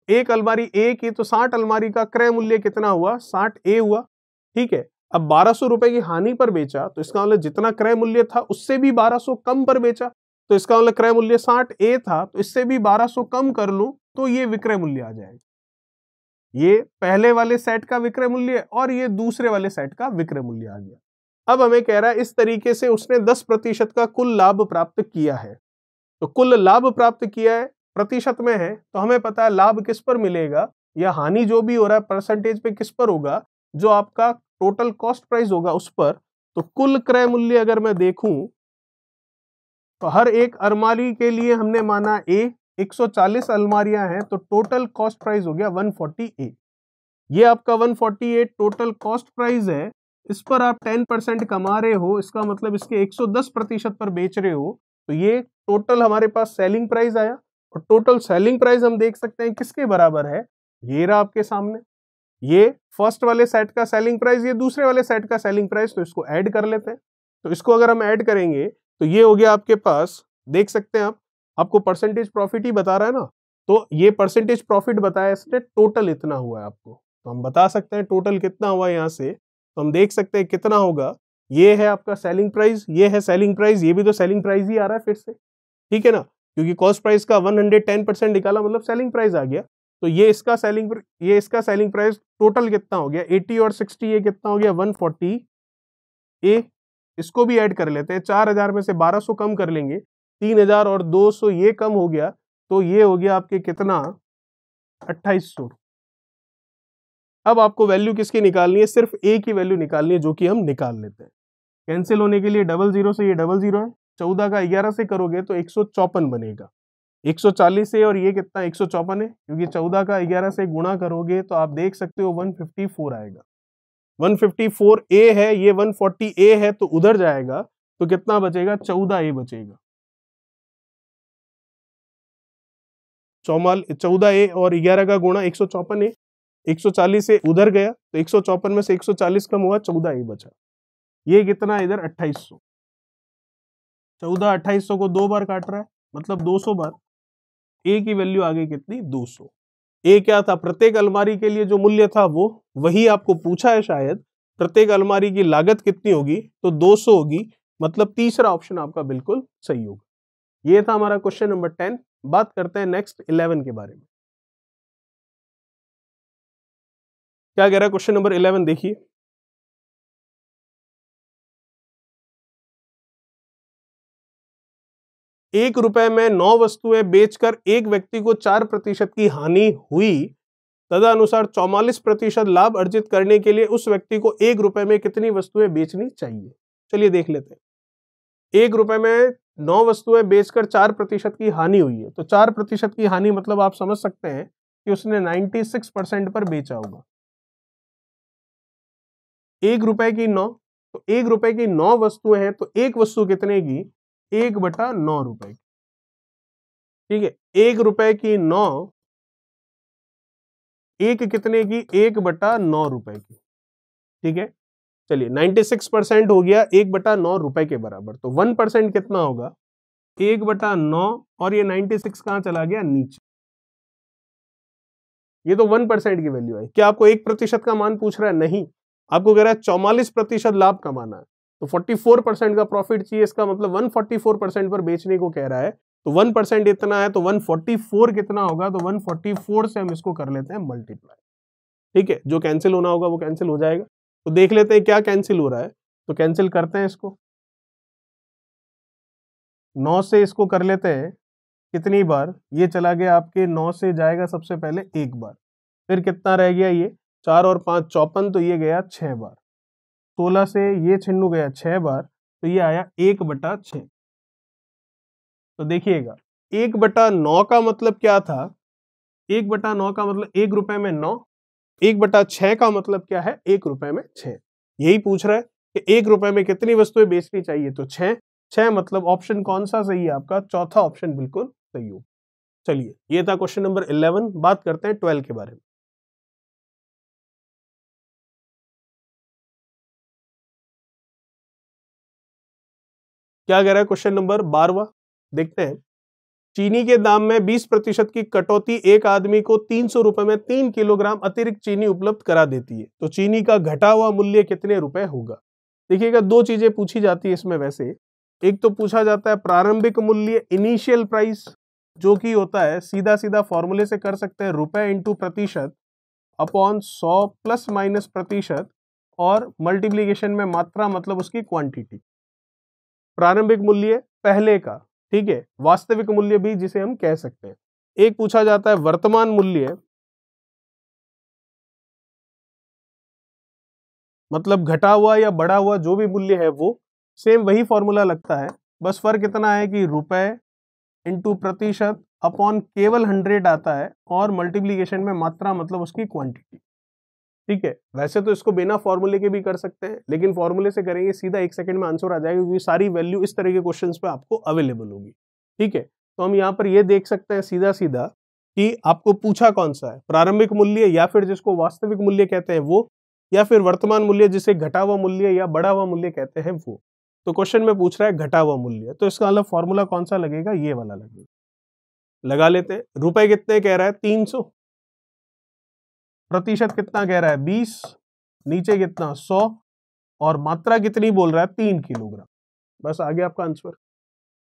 एक अलमारी ए की, तो 60 अलमारी का क्रय मूल्य कितना हुआ, 60 हुआ, ठीक है। अब 1200 रुपए की हानि पर बेचा, तो इसका मतलब जितना क्रय मूल्य था उससे भी 1200 कम पर बेचा, तो इसका मतलब क्रय मूल्य 60 था, तो इससे भी 1200 कम कर लूं तो ये विक्रय मूल्य आ जाएगा। ये पहले वाले सेट का विक्रय मूल्य और ये दूसरे वाले सेट का विक्रय मूल्य आ गया। अब हमें कह रहा है इस तरीके से उसने 10% का कुल लाभ प्राप्त किया है। तो कुल लाभ प्राप्त किया है, प्रतिशत में है, तो हमें पता है लाभ किस पर मिलेगा या हानि जो भी हो रहा है परसेंटेज पे किस पर होगा, जो आपका टोटल कॉस्ट प्राइस होगा उस पर। तो कुल क्रय मूल्य अगर मैं देखूं तो हर एक अलमारी के लिए हमने माना ए, 140 अलमारियां हैं, तो टोटल कॉस्ट प्राइस हो गया 148। ये आपका 148 टोटल कॉस्ट प्राइस है। इस पर आप 10% कमा रहे हो, इसका मतलब इसके 110% पर बेच रहे हो, तो ये टोटल हमारे पास सेलिंग प्राइस आया। और टोटल सेलिंग प्राइस हम देख सकते हैं किसके बराबर है, ये रहा आपके सामने। ये फर्स्ट वाले सेट का सेलिंग प्राइस, ये दूसरे वाले सेट का सेलिंग प्राइस, तो इसको ऐड कर लेते हैं। तो इसको अगर हम ऐड करेंगे तो ये हो गया आपके पास, देख सकते हैं आप, आपको परसेंटेज प्रॉफिट ही बता रहा है ना, तो ये परसेंटेज प्रॉफिट बताया इसने, टोटल इतना हुआ है आपको, तो हम बता सकते हैं टोटल कितना हुआ है। यहाँ से तो हम देख सकते हैं कितना होगा। ये है आपका सेलिंग प्राइस, ये है सेलिंग प्राइस, ये भी तो सेलिंग प्राइस ही आ रहा है फिर से, ठीक है ना, क्योंकि कॉस्ट प्राइस का 110% निकाला मतलब सेलिंग प्राइस आ गया। तो ये इसका सेलिंग प्राइस टोटल कितना हो गया, 80 और 60 ये कितना हो गया 140 ए। इसको भी ऐड कर लेते हैं, 4000 में से 1200 कम कर लेंगे, 3000 और 200 ये कम हो गया, तो ये हो गया आपके कितना 2800। अब आपको वैल्यू किसकी निकालनी है, सिर्फ ए की वैल्यू निकालनी है, जो कि हम निकाल लेते हैं। कैंसिल होने के लिए 00 से ये 00 है, 14 का 11 से करोगे तो 154 बनेगा। 140 से और ये कितना 154 है, क्योंकि 14 का 11 से गुणा करोगे तो आप देख सकते हो 154 आएगा। 154 ए है, ये 140 ए है, तो उधर जाएगा तो कितना बचेगा, 14 ए बचेगा। 14 ए और 11 का गुणा 154 ए, 140 से उधर गया तो 154 में से 140 कम हुआ, 14 ए बचा। ये कितना इधर 2800, 14 2800 को 2 बार काट रहा है, मतलब 200 बार। ए की वैल्यू आ गई कितनी, 200। ए क्या था, प्रत्येक अलमारी के लिए जो मूल्य था वो वही आपको पूछा है शायद, प्रत्येक अलमारी की लागत कितनी होगी, तो 200 होगी, मतलब तीसरा ऑप्शन आपका बिल्कुल सही होगा। ये था हमारा क्वेश्चन नंबर 10। बात करते हैं नेक्स्ट 11 के बारे में। क्या कह रहा है क्वेश्चन नंबर 11, देखिए। ₹1 में 9 वस्तुएं बेचकर एक व्यक्ति को 4% की हानि हुई, तदनुसार 44% लाभ अर्जित करने के लिए उस व्यक्ति को ₹1 में कितनी वस्तुएं बेचनी चाहिए। चलिए देख लेते हैं। ₹1 में 9 वस्तुएं बेचकर 4% की हानि हुई है, तो 4% की हानि मतलब आप समझ सकते हैं कि उसने 96% पर बेचा होगा। ₹1 की 9, तो ₹1 की 9 वस्तुएं हैं, तो एक वस्तु कितने की, 1/9 रुपए की, ठीक है। ₹1 की 9, एक कितने की, 1/9 रुपए की, ठीक है। चलिए 96% हो गया 1/9 रुपए के बराबर, तो 1% कितना होगा, 1/9, और ये 96 कहां चला गया, नीचे। ये तो 1% की वैल्यू है। क्या आपको 1% का मान पूछ रहा है? नहीं, आपको कह रहा है 44% लाभ कमाना है, तो 44% का प्रॉफिट चाहिए। इसका मतलब 144% पर बेचने को कह रहा है, तो 1% इतना है, तो 144 कितना होगा? तो 144 से हम इसको कर लेते हैं मल्टीप्लाई। ठीक है, जो कैंसिल होना होगा वो कैंसिल हो जाएगा। तो देख लेते हैं क्या कैंसिल हो रहा है, तो कैंसिल करते हैं इसको। 9 से इसको कर लेते हैं कितनी बार? ये चला गया आपके 9 से जाएगा सबसे पहले एक बार, फिर कितना रह गया? ये 4 और 5 54, तो ये गया 6 बार। 16 से ये छिन्नू गया 6 बार, तो ये आया 1/6। तो देखिएगा 1/9 का मतलब क्या था? 1/9 का मतलब 1 रुपए में 9, 1/6 का मतलब क्या है? 1 रुपए में 6। यही पूछ रहा है कि 1 रुपए में कितनी वस्तुएं बेचनी चाहिए, तो 6। 6 मतलब ऑप्शन कौन सा सही है आपका? चौथा ऑप्शन बिल्कुल सही हो। चलिए, ये था क्वेश्चन नंबर 11। बात करते हैं 12 के बारे में। क्या कह रहा है क्वेश्चन नंबर 12? देखते हैं। चीनी के दाम में 20% की कटौती एक आदमी को 300 रुपए में 3 किलोग्राम अतिरिक्त चीनी उपलब्ध करा देती है, तो चीनी का घटा हुआ मूल्य कितने रुपए होगा? देखिएगा, दो चीजें पूछी जाती है इसमें वैसे। एक तो पूछा जाता है प्रारंभिक मूल्य, इनिशियल प्राइस, जो कि होता है सीधा सीधा फॉर्मूले से कर सकते हैं, रुपए इंटू प्रतिशत अपॉन 100 प्लस माइनस प्रतिशत, और मल्टीप्लीकेशन में मात्रा मतलब उसकी क्वांटिटी। प्रारंभिक मूल्य पहले का, ठीक है, वास्तविक मूल्य भी जिसे हम कह सकते हैं। एक पूछा जाता है वर्तमान मूल्य, मतलब घटा हुआ या बढ़ा हुआ जो भी मूल्य है वो सेम वही फॉर्मूला लगता है, बस फर्क इतना है कि रुपए इंटू प्रतिशत अपॉन केवल 100 आता है, और मल्टीप्लीकेशन में मात्रा मतलब उसकी क्वांटिटी। ठीक है, वैसे तो इसको बिना फॉर्मूले के भी कर सकते हैं, लेकिन फॉर्मूले से करेंगे सीधा 1 सेकंड में आंसर आ जाएगा, क्योंकि सारी वैल्यू इस तरह के क्वेश्चंस पे आपको अवेलेबल होगी। ठीक है, तो हम यहाँ पर ये देख सकते हैं सीधा सीधा कि आपको पूछा कौन सा है, प्रारंभिक मूल्य या फिर जिसको वास्तविक मूल्य कहते हैं वो, या फिर वर्तमान मूल्य जिसे घटा हुआ मूल्य या बढ़ा हुआ मूल्य कहते हैं वो। तो क्वेश्चन में पूछ रहा है घटा हुआ मूल्य, तो इसका मतलब फॉर्मूला कौन सा लगेगा? ये वाला लगेगा। लगा लेते हैं। रुपए कितने कह रहा है? 300। प्रतिशत कितना कह रहा है? 20। नीचे कितना? 100। और मात्रा कितनी बोल रहा है? 3 किलोग्राम। बस आ गया आपका आंसर।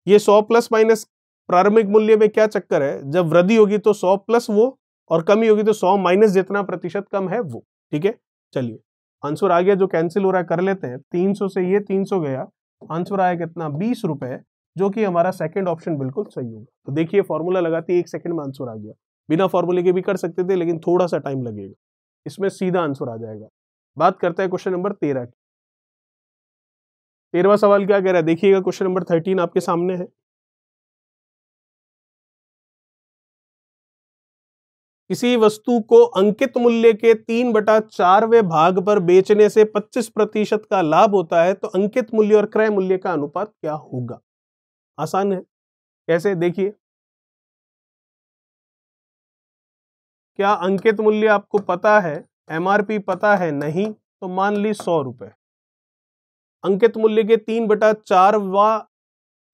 ये 100 प्लस माइनस प्रारंभिक मूल्य में क्या चक्कर है, जब वृद्धि होगी तो 100 प्लस वो, और कमी होगी तो 100 माइनस जितना प्रतिशत कम है वो। ठीक है, चलिए आंसर आ गया। जो कैंसिल हो रहा है कर लेते हैं। 300 से ये 300 गया, आंसर आया कितना? 20 रुपए, जो कि हमारा सेकंड ऑप्शन बिल्कुल सही होगा। तो देखिए फॉर्मूला लगाते 1 सेकंड में आंसर आ गया। बिना फॉर्मूले के भी कर सकते थे, लेकिन थोड़ा सा टाइम लगेगा, इसमें सीधा आंसर आ जाएगा। बात करते हैं क्वेश्चन नंबर 13 की। 13वां सवाल क्या कह रहा है? देखिएगा, क्वेश्चन नंबर 13 आपके सामने है। किसी वस्तु को अंकित मूल्य के 3/4वें भाग पर बेचने से 25% का लाभ होता है, तो अंकित मूल्य और क्रय मूल्य का अनुपात क्या होगा? आसान है। कैसे? देखिए, क्या अंकित मूल्य आपको पता है? एमआरपी पता है? नहीं, तो मान ली 100 रुपए। अंकित मूल्य के 3/4वां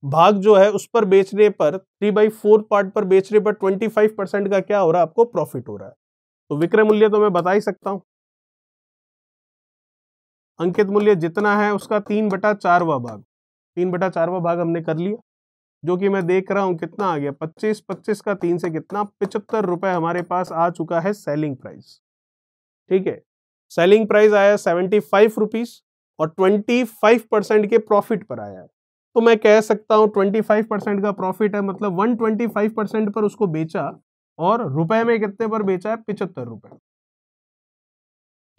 भाग जो है उस पर बेचने पर, 3/4 पार्ट पर बेचने पर 25% का क्या हो रहा है? आपको प्रॉफिट हो रहा है। तो विक्रय मूल्य तो मैं बता ही सकता हूं। अंकित मूल्य जितना है उसका 3/4वां भाग, 3/4वां भाग हमने कर लिया, जो कि मैं देख रहा हूं कितना आ गया? 25। 25 का 3 से कितना? 75 रुपए हमारे पास आ चुका है सेलिंग प्राइस। ठीक है, सेलिंग प्राइस आया 75 रुपीज, और 25% के प्रॉफिट पर आया है। तो मैं कह सकता हूं 25% का प्रॉफिट है, मतलब 125% पर उसको बेचा, और रुपए में कितने पर बेचा है? 75 रुपए।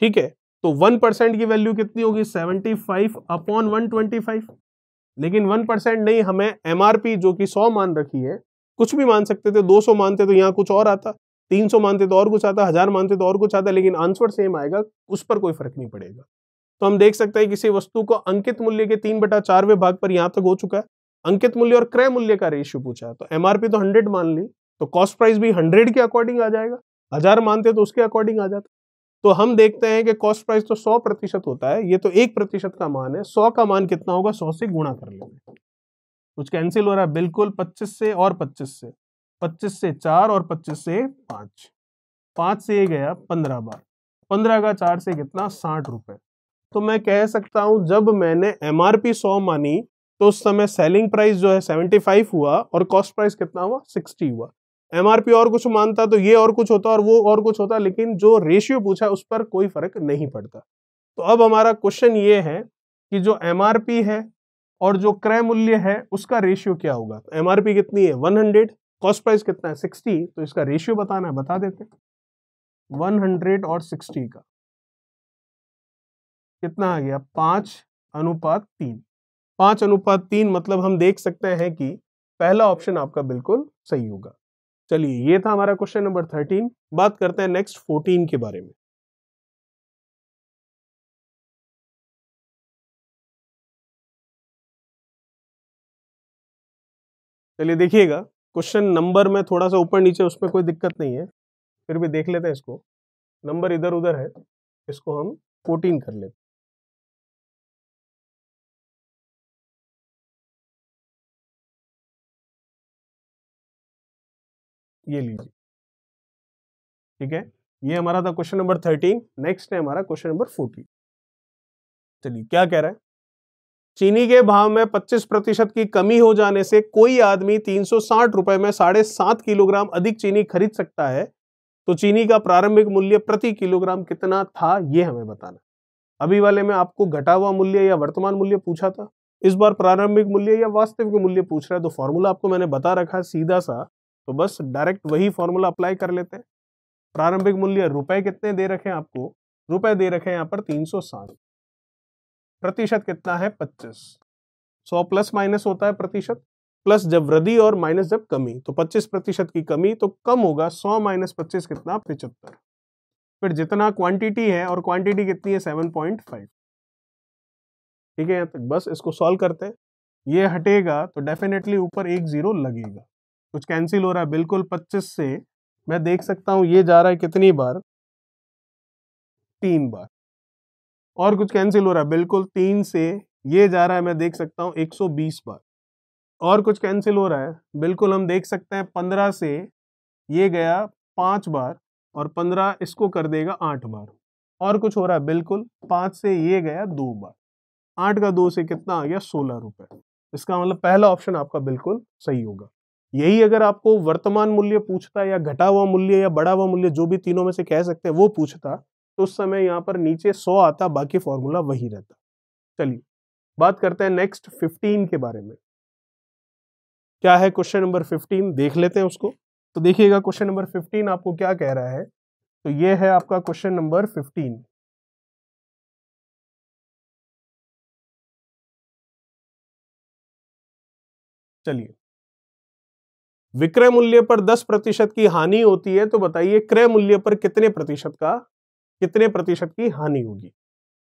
ठीक है, तो 1% की वैल्यू कितनी होगी? 75 अपॉन 125। लेकिन 1% नहीं, हमें एमआरपी जो कि 100 मान रखी है, कुछ भी मान सकते थे, 200 मानते तो यहाँ कुछ और आता, 300 मानते तो और कुछ आता, 1000 मानते तो और कुछ आता, लेकिन आंसर सेम आएगा, उस पर कोई फर्क नहीं पड़ेगा। तो हम देख सकते हैं किसी वस्तु को अंकित मूल्य के 3/4वें भाग पर यहां तक हो चुका है। अंकित मूल्य और क्रय मूल्य का रेशियो पूछा है, तो एमआरपी तो 100 मान ली, तो कॉस्ट प्राइस भी 100 के अकॉर्डिंग आ जाएगा। 1000 मानते तो उसके अकॉर्डिंग आ जाता। तो हम देखते हैं कि कॉस्ट प्राइस तो 100% होता है, ये तो 1% का मान है। 100 का मान कितना होगा? 100 से गुणा कर लेंगे। कुछ कैंसिल हो रहा है? बिल्कुल, 25 से और 25 से, 25 से 4 और 25 से 5, 5 से ये गया 15 बार, 15 का 4 से कितना 60 रुपए। तो मैं कह सकता हूं जब मैंने MRP 100 मानी तो उस समय सेलिंग प्राइस जो है 75 हुआ और कॉस्ट प्राइस कितना हुआ 60 हुआ। MRP और कुछ मानता तो ये और कुछ होता और वो और कुछ होता, लेकिन जो रेशियो पूछा उस पर कोई फर्क नहीं पड़ता। तो अब हमारा क्वेश्चन ये है कि जो MRP है और जो क्रय मूल्य है उसका रेशियो क्या होगा। MRP कितनी है 100, कॉस्ट प्राइस कितना है 60, तो इसका रेशियो बताना है, बता देते। 100 और 60 का कितना आ गया 5:3। 5:3 मतलब हम देख सकते हैं कि पहला ऑप्शन आपका बिल्कुल सही होगा। चलिए ये था हमारा क्वेश्चन नंबर 13। बात करते हैं नेक्स्ट 14 के बारे में। चलिए देखिएगा, क्वेश्चन नंबर में थोड़ा सा ऊपर नीचे उसमें कोई दिक्कत नहीं है, फिर भी देख लेते हैं इसको। नंबर इधर उधर है, इसको हम 14 कर लेते। ये लीजिए, ठीक है। ये हमारा था क्वेश्चन नंबर 13। नेक्स्ट है हमारा क्वेश्चन नंबर 14। चलिए क्या कह रहा है। चीनी के भाव में 25% की कमी हो जाने से कोई आदमी 360 रुपए में 7.5 किलोग्राम अधिक चीनी खरीद सकता है, तो चीनी का प्रारंभिक मूल्य प्रति किलोग्राम कितना था, ये हमें बताना। अभी वाले में आपको घटा हुआ मूल्य या वर्तमान मूल्य पूछा था, इस बार प्रारंभिक मूल्य या वास्तविक मूल्य पूछ रहा है। तो फॉर्मूला आपको मैंने बता रखा है सीधा सा, तो बस डायरेक्ट वही फॉर्मूला अप्लाई कर लेते हैं। प्रारंभिक मूल्य रुपए कितने दे रखे हैं आपको, रुपए दे रखे हैं यहाँ पर 360, प्रतिशत कितना है 25। 100 प्लस माइनस होता है प्रतिशत, प्लस जब वृद्धि और माइनस जब कमी, तो 25% की कमी, तो कम होगा 100 माइनस 25 कितना 75। फिर जितना क्वांटिटी है, और क्वांटिटी कितनी है 7.5। ठीक है, यहाँ तक बस इसको सॉल्व करते हैं। ये हटेगा तो डेफिनेटली ऊपर एक जीरो लगेगा, कुछ कैंसिल हो रहा है बिल्कुल। 25 से मैं देख सकता हूं ये जा रहा है कितनी बार, 3 बार। और कुछ कैंसिल हो रहा है बिल्कुल, 3 से ये जा रहा है मैं देख सकता हूं 120 बार। और कुछ कैंसिल हो रहा है बिल्कुल, हम देख सकते हैं 15 से ये गया 5 बार, और 15 इसको कर देगा 8 बार। और कुछ हो रहा है बिल्कुल, 5 से ये गया 2 बार, 8 का 2 से कितना आ गया 16 रुपए। इसका मतलब पहला ऑप्शन आपका बिल्कुल सही होगा। यही अगर आपको वर्तमान मूल्य पूछता या घटा हुआ मूल्य या बढ़ा हुआ मूल्य, जो भी तीनों में से कह सकते हैं, वो पूछता, तो उस समय यहाँ पर नीचे 100 आता, बाकी फॉर्मूला वही रहता। चलिए बात करते हैं नेक्स्ट 15 के बारे में। क्या है क्वेश्चन नंबर 15, देख लेते हैं उसको। तो देखिएगा क्वेश्चन नंबर 15 आपको क्या कह रहा है। तो ये है आपका क्वेश्चन नंबर 15। चलिए, विक्रय मूल्य पर 10% की हानि होती है, तो बताइए क्रय मूल्य पर कितने प्रतिशत की हानि होगी।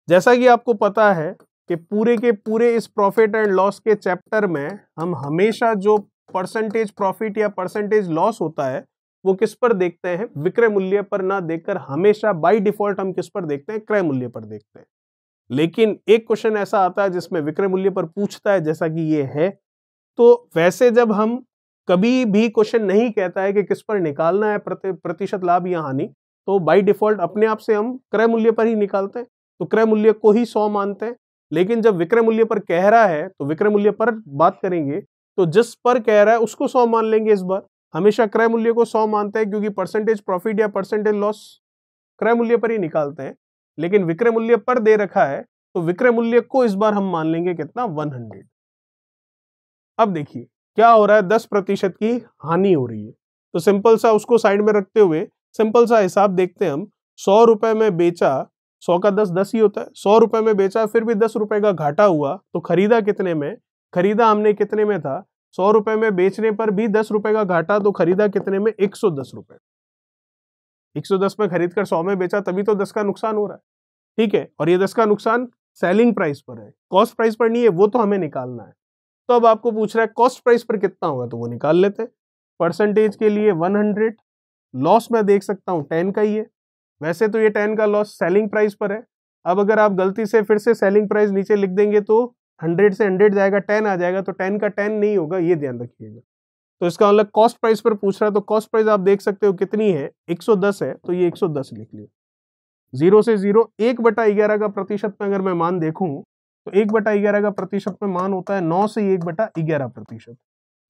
जैसा कि आपको पता है कि पूरे के पूरे इस प्रॉफिट एंड लॉस के चैप्टर में हम हमेशा जो परसेंटेज प्रॉफिट या परसेंटेज लॉस होता है वो किस पर देखते हैं, विक्रय मूल्य पर ना देखकर हमेशा बाय डिफॉल्ट हम किस पर देखते हैं, क्रय मूल्य पर देखते हैं। लेकिन एक क्वेश्चन ऐसा आता है जिसमें विक्रय मूल्य पर पूछता है, जैसा कि ये है। तो वैसे जब हम कभी भी क्वेश्चन नहीं कहता है कि किस पर निकालना है प्रतिशत लाभ या हानि, तो बाय डिफॉल्ट अपने आप से हम क्रय मूल्य पर ही निकालते हैं, तो क्रय मूल्य को ही 100 मानते हैं। लेकिन जब विक्रय मूल्य पर कह रहा है तो विक्रय मूल्य पर बात करेंगे, तो जिस पर कह रहा है उसको 100 मान लेंगे। इस बार हमेशा क्रय मूल्य को 100 मानते हैं, क्योंकि परसेंटेज प्रॉफिट या परसेंटेज लॉस क्रय मूल्य पर ही निकालते हैं। लेकिन विक्रय मूल्य पर दे रखा है, तो विक्रय मूल्य को इस बार हम मान लेंगे कितना 100। अब देखिए क्या हो रहा है, 10% की हानि हो रही है। तो सिंपल सा उसको साइड में रखते हुए सिंपल सा हिसाब देखते हैं हम। 100 रुपए में बेचा, 100 का 10 10 ही होता है। 100 रुपए में बेचा, फिर भी 10 रुपए का घाटा हुआ, तो खरीदा कितने में, खरीदा हमने कितने में था, 100 रुपए में बेचने पर भी 10 रुपए का घाटा, तो खरीदा कितने में 110 रुपए। 110 में खरीद कर 100 में बेचा, तभी तो 10 का नुकसान हो रहा है। ठीक है, और ये 10 का नुकसान सेलिंग प्राइस पर है, कॉस्ट प्राइस पर नहीं है, वो तो हमें निकालना है। तो अब आपको पूछ रहा है कॉस्ट प्राइस पर कितना होगा, तो वो निकाल लेते हैं। परसेंटेज के लिए 100, लॉस में देख सकता हूं 10 का ही है। वैसे तो ये 10 का लॉस सेलिंग प्राइस पर है। अब अगर आप गलती से फिर से सेलिंग प्राइस नीचे लिख देंगे तो 100 से 100 जाएगा, 10 आ जाएगा, तो 10 का 10 नहीं होगा, ये ध्यान रखिएगा। तो इसका मतलब कॉस्ट प्राइस पर पूछ रहा है, तो कॉस्ट प्राइस आप देख सकते हो कितनी है, 110 है, तो ये 110 लिख लिया। 0 से 0, 1/11 का प्रतिशत में अगर मैं मान देखूं तो 1/11 का प्रतिशत में मान होता है 9 से 1/11%,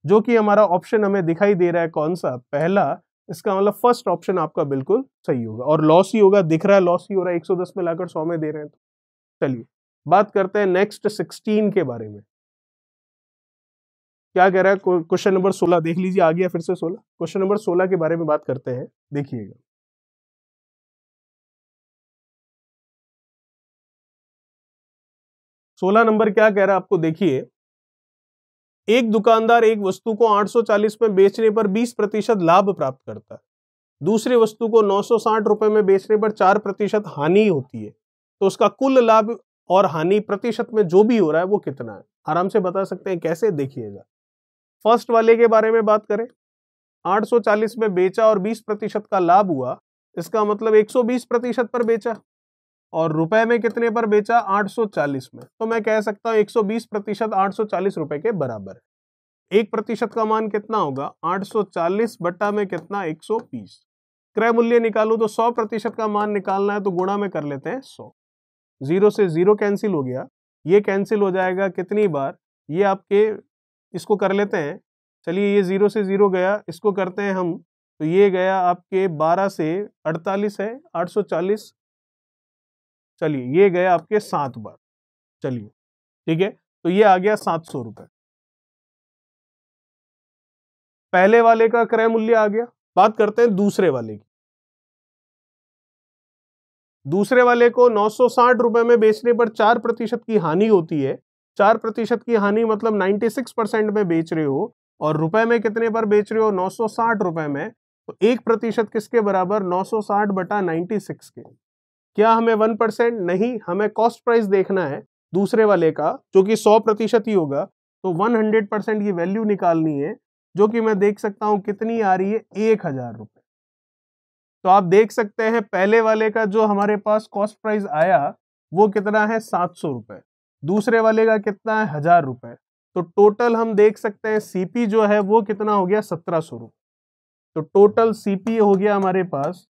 जो कि हमारा ऑप्शन हमें दिखाई दे रहा है कौन सा, पहला। इसका मतलब फर्स्ट ऑप्शन आपका बिल्कुल सही होगा, और लॉस ही होगा, दिख रहा है लॉस ही हो रहा है, 110 में लाकर 100 में दे रहे हैं। तो चलिए बात करते हैं नेक्स्ट 16 के बारे में। क्या कह रहा है क्वेश्चन नंबर 16, देख लीजिए, आ गया फिर से 16। क्वेश्चन नंबर 16 के बारे में बात करते हैं, देखिएगा। सोलह नंबर क्या कह रहा है आपको, देखिए। एक दुकानदार एक वस्तु को 840 में बेचने पर 20% लाभ प्राप्त करता है, दूसरी वस्तु को 960 रुपए में बेचने पर 4% हानि होती है, तो उसका कुल लाभ और हानि प्रतिशत में जो भी हो रहा है वो कितना है? आराम से बता सकते हैं, कैसे, देखिएगा। फर्स्ट वाले के बारे में बात करें, 840 में बेचा और 20% का लाभ हुआ, इसका मतलब 120% पर बेचा, और रुपए में कितने पर बेचा, 840 में, तो मैं कह सकता हूं 120% 840 रुपए के बराबर है। 1% का मान कितना होगा, 840 बट्टा में कितना, 120। क्रय मूल्य निकालू तो 100% का मान निकालना है, तो गुणा में कर लेते हैं 100। 0 से 0 कैंसिल हो गया, ये कैंसिल हो जाएगा कितनी बार, ये आपके, इसको कर लेते हैं, चलिए, ये 0 से 0 गया, इसको करते हैं हम, तो ये गया आपके 12 से 48 है 840, चलिए ये गया आपके 7 बार, चलिए ठीक है, तो ये आ गया 700 रुपए। पहले वाले का क्रय मूल्य आ गया। बात करते हैं दूसरे वाले की। दूसरे वाले को 960 रुपए में बेचने पर 4% की हानि होती है। 4% की हानि मतलब 96% में बेच रहे हो, और रुपए में कितने पर बेच रहे हो, 960 रुपए में, तो 1% किसके बराबर, 960 बटा 96 के। क्या हमें 1%? नहीं, हमें कॉस्ट प्राइस देखना है दूसरे वाले का, जो कि 100% ही होगा, तो 100% की वैल्यू निकालनी है, जो कि मैं देख सकता हूं कितनी आ रही है, 1000 रुपए। तो आप देख सकते हैं पहले वाले का जो हमारे पास कॉस्ट प्राइस आया वो कितना है, 700 रुपए। दूसरे वाले का कितना है, 1000 रुपए। तो टोटल हम देख सकते हैं सीपी जो है वो कितना हो गया, 1700 रुपए। तो टोटल सीपी हो गया हमारे पास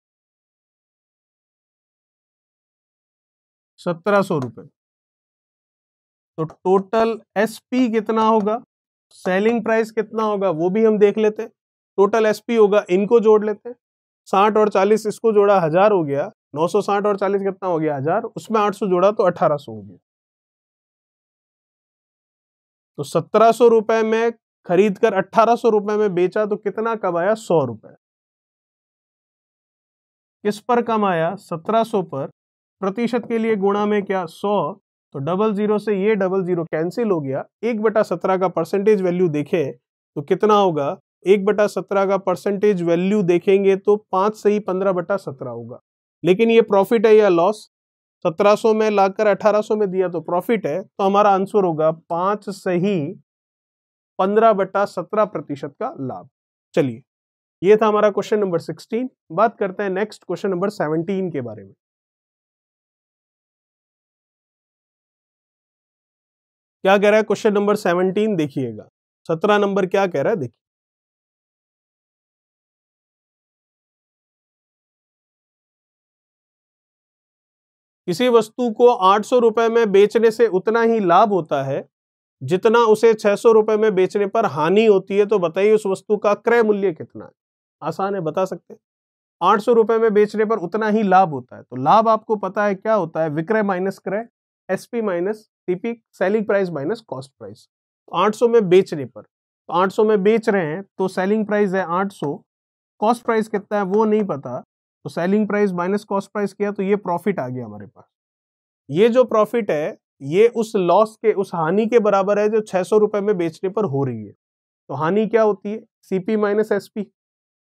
1700 रुपए। तो टोटल एसपी कितना होगा, सेलिंग प्राइस कितना होगा, वो भी हम देख लेते हैं। टोटल एसपी होगा, इनको जोड़ लेते हैं, 60 और 40 इसको जोड़ा 1000 हो गया, 960 और 40 कितना हो गया, 1000, उसमें 800 जोड़ा तो 1800 हो गया। तो 1700 रुपए में खरीद कर 1800 रुपए में बेचा, तो कितना कमाया, 100 रुपए। किस पर कमाया, 1700 पर, प्रतिशत के लिए गुणा में क्या, 100, तो 00 से ये 00 कैंसिल हो गया। 1/17 का परसेंटेज वैल्यू देखें तो कितना होगा, 1/17 का परसेंटेज वैल्यू देखेंगे तो 5 से ही 15/17 होगा। लेकिन ये प्रॉफिट है या लॉस, 1700 में लाकर 1800 में दिया तो प्रॉफिट है, तो हमारा आंसर होगा 5 से ही 15/17% का लाभ। चलिए, ये था हमारा क्वेश्चन नंबर 16। बात करते हैं नेक्स्ट क्वेश्चन नंबर 17 के बारे में। क्या कह रहा है क्वेश्चन नंबर 17, देखिएगा। 17 नंबर क्या कह रहा है, देखिए। किसी वस्तु को 800 रुपए में बेचने से उतना ही लाभ होता है जितना उसे 600 रुपए में बेचने पर हानि होती है, तो बताइए उस वस्तु का क्रय मूल्य कितना है। आसान है, बता सकते हैं। 800 रुपए में बेचने पर उतना ही लाभ होता है, तो लाभ आपको पता है क्या होता है, विक्रय माइनस क्रय, SP minus CP, selling price minus cost price. 800 में बेचने पर, तो 800 में बेच रहे हैं तो सेलिंग प्राइस है 800, कॉस्ट प्राइस कितना है वो नहीं पता, तो selling price minus cost price किया तो ये प्रॉफिट आ गया हमारे पास। ये जो प्रॉफिट है ये उस लॉस के, उस हानि के बराबर है जो 600 रुपए में बेचने पर हो रही है। तो हानि क्या होती है, सीपी माइनस एसपी,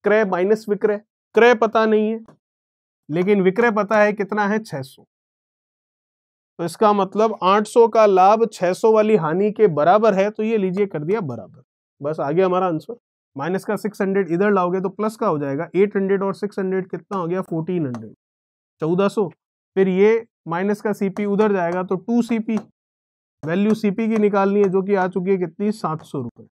क्रय माइनस विक्रय। क्रय पता नहीं है लेकिन विक्रय पता है, कितना है, 600। तो इसका मतलब 800 का लाभ 600 वाली हानि के बराबर है, तो ये लीजिए कर दिया बराबर। बस आ गया हमारा आंसर। माइनस का 600 इधर लाओगे तो प्लस का हो जाएगा, 800 और 600 कितना हो गया, 1400, 1400। फिर ये माइनस का सीपी उधर जाएगा तो 2 सीपी, वैल्यू सीपी की निकालनी है जो कि आ चुकी है कितनी, 700 रुपए।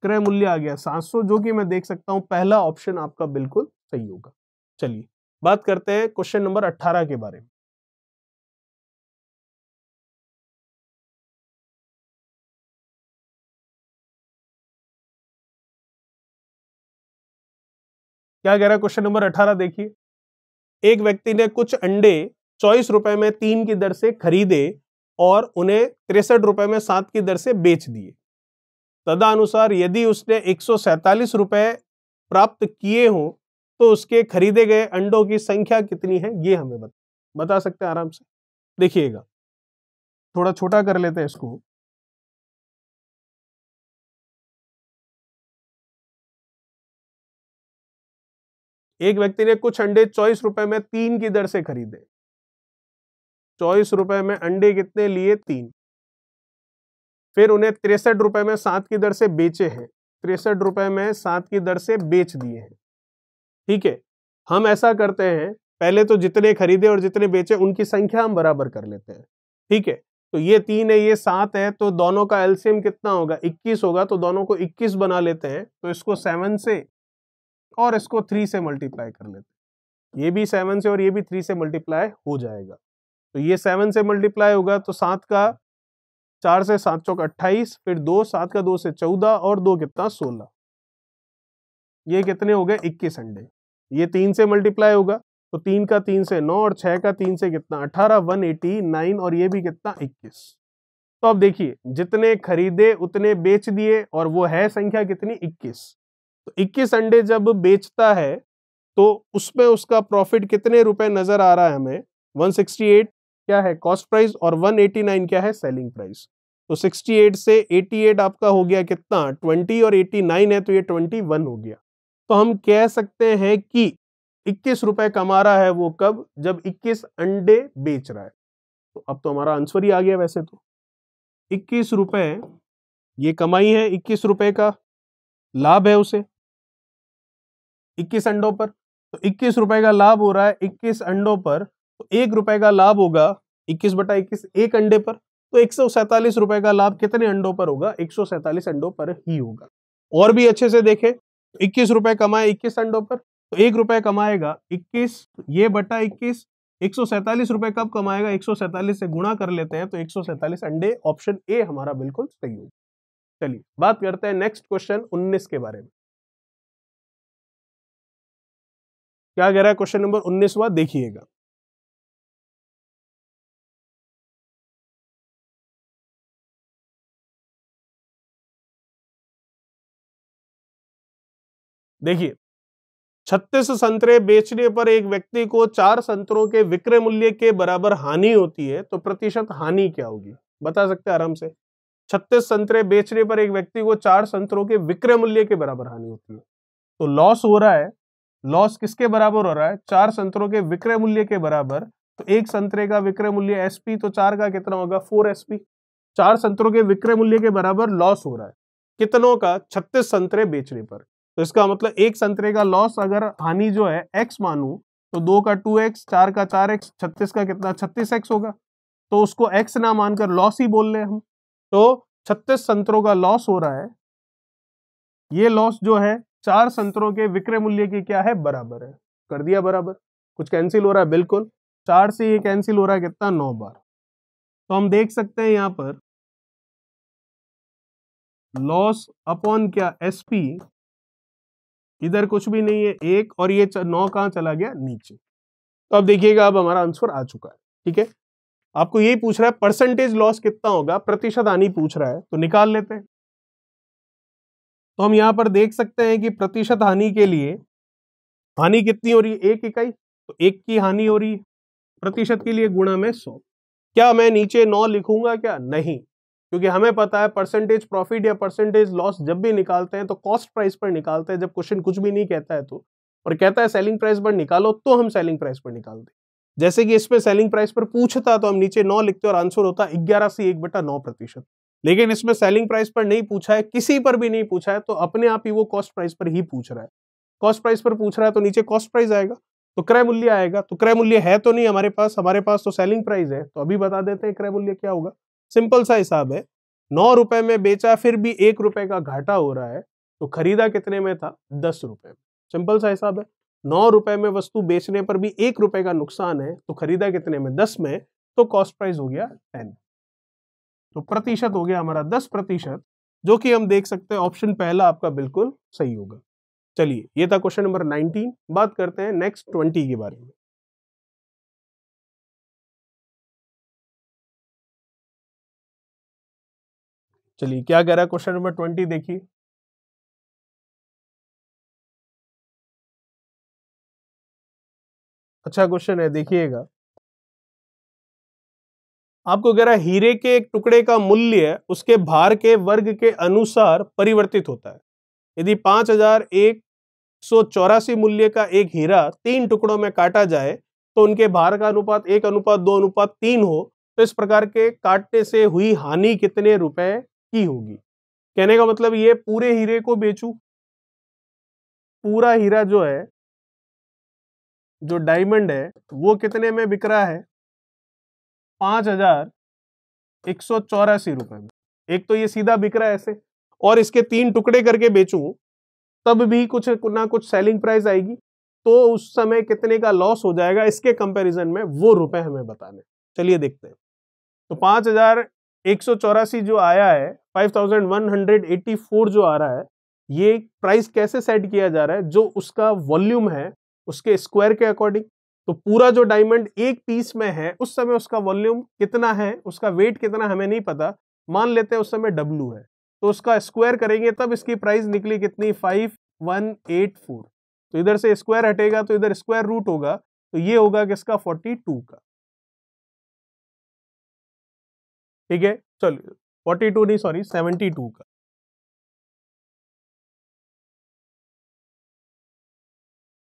क्रय मूल्य आ गया 700, जो कि मैं देख सकता हूं पहला ऑप्शन आपका बिल्कुल सही होगा। चलिए बात करते हैं क्वेश्चन नंबर 18 के बारे में। क्या कह रहा है क्वेश्चन नंबर 18, देखिए। एक व्यक्ति ने कुछ अंडे 24 रुपए में 3 की दर से खरीदे और उन्हें 63 रुपए में 7 की दर से बेच दिए। तदनुसार यदि उसने 147 रुपए प्राप्त किए हों तो उसके खरीदे गए अंडों की संख्या कितनी है, ये हमें बता सकते हैं आराम से। देखिएगा, थोड़ा छोटा कर लेते हैं इसको। एक व्यक्ति ने कुछ अंडे 24 रुपए में 3 की दर से खरीदे। 24 रुपए में अंडे कितने लिए, 3। फिर उन्हें 63 रुपए में 7 की दर से बेचे हैं। 63 रुपए में 7 की दर से बेच दिए हैं। ठीक है, हम ऐसा करते हैं, पहले तो जितने खरीदे और जितने बेचे उनकी संख्या हम बराबर कर लेते हैं। ठीक है, तो ये 3 है, ये 7 है, तो दोनों का एलसीएम कितना होगा, 21 होगा। तो दोनों को 21 बना लेते हैं, तो इसको 7 से और इसको 3 से मल्टीप्लाई कर लेते हैं। ये भी 7 से और ये भी 3 से मल्टीप्लाई हो जाएगा। तो ये 7 से मल्टीप्लाई होगा तो 7 का 4 से 7 चौक 28, फिर 2, 7 का 2 से 14 और 2 कितना 16। ये कितने हो गए, 21 अंडे। ये 3 से मल्टीप्लाई होगा तो 3 का 3 से 9 और 6 का 3 से कितना 18, 189 और ये भी कितना 21। तो अब देखिए, जितने खरीदे उतने बेच दिए और वो है संख्या कितनी, 21। तो 21 अंडे जब बेचता है तो उसमें उसका प्रॉफिट कितने रुपए नजर आ रहा है हमें, 168 क्या है कॉस्ट प्राइस और 189 क्या है सेलिंग प्राइस। तो 68 से 88 आपका हो गया कितना 20 और 89 है तो ये 21 हो गया। तो हम कह सकते हैं कि 21 रुपए कमा रहा है वो कब, जब 21 अंडे बेच रहा है। तो अब तो हमारा आंसर ही आ गया। वैसे तो 21 रुपए ये कमाई है, 21 रुपए का लाभ है उसे 21 अंडों पर। तो 21 रुपए का लाभ हो रहा है 21 अंडों पर, तो 1 रुपए का लाभ होगा 21/21 एक अंडे पर। तो 147 रुपए का लाभ कितने अंडों पर होगा, 147 अंडों पर ही होगा। और भी अच्छे से देखें, 21 रुपए कमाए 21 अंडों पर, तो 1 रुपए कमाएगा 21 ये बटा 21। 147 रुपए कब कमाएगा, 147 से गुणा कर लेते हैं तो 147 अंडे, ऑप्शन ए हमारा बिल्कुल सही होगा। चलिए बात करते हैं नेक्स्ट क्वेश्चन 19 के बारे में। क्या कह रहा है क्वेश्चन नंबर 19वां, देखिएगा। देखिए, 36 संतरे बेचने पर एक व्यक्ति को 4 संतरों के विक्रय मूल्य के बराबर हानि होती है, तो प्रतिशत हानि क्या होगी, बता सकते हैं आराम से। 36 संतरे बेचने पर एक व्यक्ति को 4 संतरों के विक्रय मूल्य के बराबर हानि होती है, तो लॉस हो रहा है। लॉस किसके बराबर हो रहा है, 4 संतरों के विक्रय मूल्य के बराबर। तो एक संतरे का विक्रय मूल्य एसपी, तो 4 का कितना होगा 4 एसपी। 4 संतरों के विक्रय मूल्य के बराबर लॉस हो रहा है, कितनों का, 36 संतरे बेचने पर। तो इसका मतलब एक संतरे का लॉस अगर हानि जो है x मानू, तो 2 का 2x, 4 का 4x, 36 का कितना 36x होगा। तो उसको x ना मानकर लॉस ही बोल रहे हम। तो 36 संतरों का लॉस हो रहा है, ये लॉस जो है 4 संतरों के विक्रय मूल्य की क्या है, बराबर है। कर दिया बराबर। कुछ कैंसिल हो रहा है, बिल्कुल 4 से ये कैंसिल हो रहा है कितना 9 बार। तो हम देख सकते हैं यहां पर लॉस अपॉन क्या एसपी, इधर कुछ भी नहीं है 1 और ये 9 कहां चला गया नीचे। तो अब देखिएगा, अब हमारा आंसर आ चुका है। ठीक है, आपको यही पूछ रहा है परसेंटेज लॉस कितना होगा, प्रतिशत हानि पूछ रहा है, तो निकाल लेते हैं। तो हम यहां पर देख सकते हैं कि प्रतिशत हानि के लिए हानि कितनी हो रही है, 1 इकाई, तो 1 की हानि हो रही है। प्रतिशत के लिए गुणा में 100। क्या मैं नीचे 9 लिखूंगा, क्या नहीं, क्योंकि हमें पता है परसेंटेज प्रॉफिट या परसेंटेज लॉस जब भी निकालते हैं तो कॉस्ट प्राइस पर निकालते हैं, जब क्वेश्चन कुछ भी नहीं कहता है तो, और कहता है सेलिंग प्राइस पर निकालो, तो हम सेलिंग प्राइस पर निकालते हैं। जैसे कि इसमें सेलिंग प्राइस पर पूछता तो हम नीचे 9 लिखते और आंसर होता 11 से 1/9%। लेकिन इसमें सेलिंग प्राइस पर नहीं पूछा है, किसी पर भी नहीं पूछा है, तो अपने आप ही वो कॉस्ट प्राइस पर ही पूछ रहा है। कॉस्ट प्राइस पर पूछ रहा है तो नीचे कॉस्ट प्राइस आएगा, तो क्रय मूल्य आएगा। तो क्रय मूल्य है तो नहीं हमारे पास तो सेलिंग प्राइस है, तो अभी बता देते हैं क्रय मूल्य क्या होगा। सिंपल सा हिसाब है, 9 रुपए में बेचा फिर भी 1 रुपए का घाटा हो रहा है, तो खरीदा कितने में था? 10 रुपए में। सिंपल सा हिसाब है। 9 रुपए में वस्तु बेचने पर भी 1 रुपए का नुकसान है, तो खरीदा कितने में? 10 में, तो कॉस्ट प्राइस हो गया 10। तो प्रतिशत हो गया हमारा 10%, जो कि हम देख सकते हैं ऑप्शन पहला आपका बिल्कुल सही होगा। चलिए, ये था क्वेश्चन नंबर 19। बात करते हैं नेक्स्ट 20 के बारे में। चलिए, क्या कह रहा है क्वेश्चन नंबर 20, देखिए। अच्छा क्वेश्चन है, देखिएगा। आपको कह रहा है हीरे के एक टुकड़े का मूल्य उसके भार के वर्ग के अनुसार परिवर्तित होता है। यदि 5184 मूल्य का एक हीरा 3 टुकड़ों में काटा जाए तो उनके भार का अनुपात 1:2:3 हो, तो इस प्रकार के काटने से हुई हानि कितने रुपए की होगी? कहने का मतलब ये पूरे हीरे को बेचूं, पूरा हीरा जो है, जो डायमंड है, वो कितने में बिक रहा है? 5184 रुपए में। एक तो ये सीधा बिक रहा है ऐसे, और इसके 3 टुकड़े करके बेचूं तब भी कुछ ना कुछ सेलिंग प्राइस आएगी, तो उस समय कितने का लॉस हो जाएगा इसके कंपैरिजन में, वो रुपए हमें बताने। चलिए देखते हैं। तो 5184 जो आया है, 5184 जो आ रहा है, ये प्राइस कैसे सेट किया जा रहा है? जो उसका वॉल्यूम है उसके स्क्वायर के अकॉर्डिंग। तो पूरा जो डायमंड एक पीस में है उस समय उसका वॉल्यूम कितना है, उसका वेट कितना हमें नहीं पता, मान लेते हैं उस समय W है, तो उसका स्क्वायर करेंगे तब इसकी प्राइस निकली कितनी? 5184। तो इधर से स्क्वायर हटेगा तो इधर स्क्वायर रूट होगा, तो ये होगा किसका? 42 का। ठीक है, चलिए 42 नहीं, सॉरी 72 का।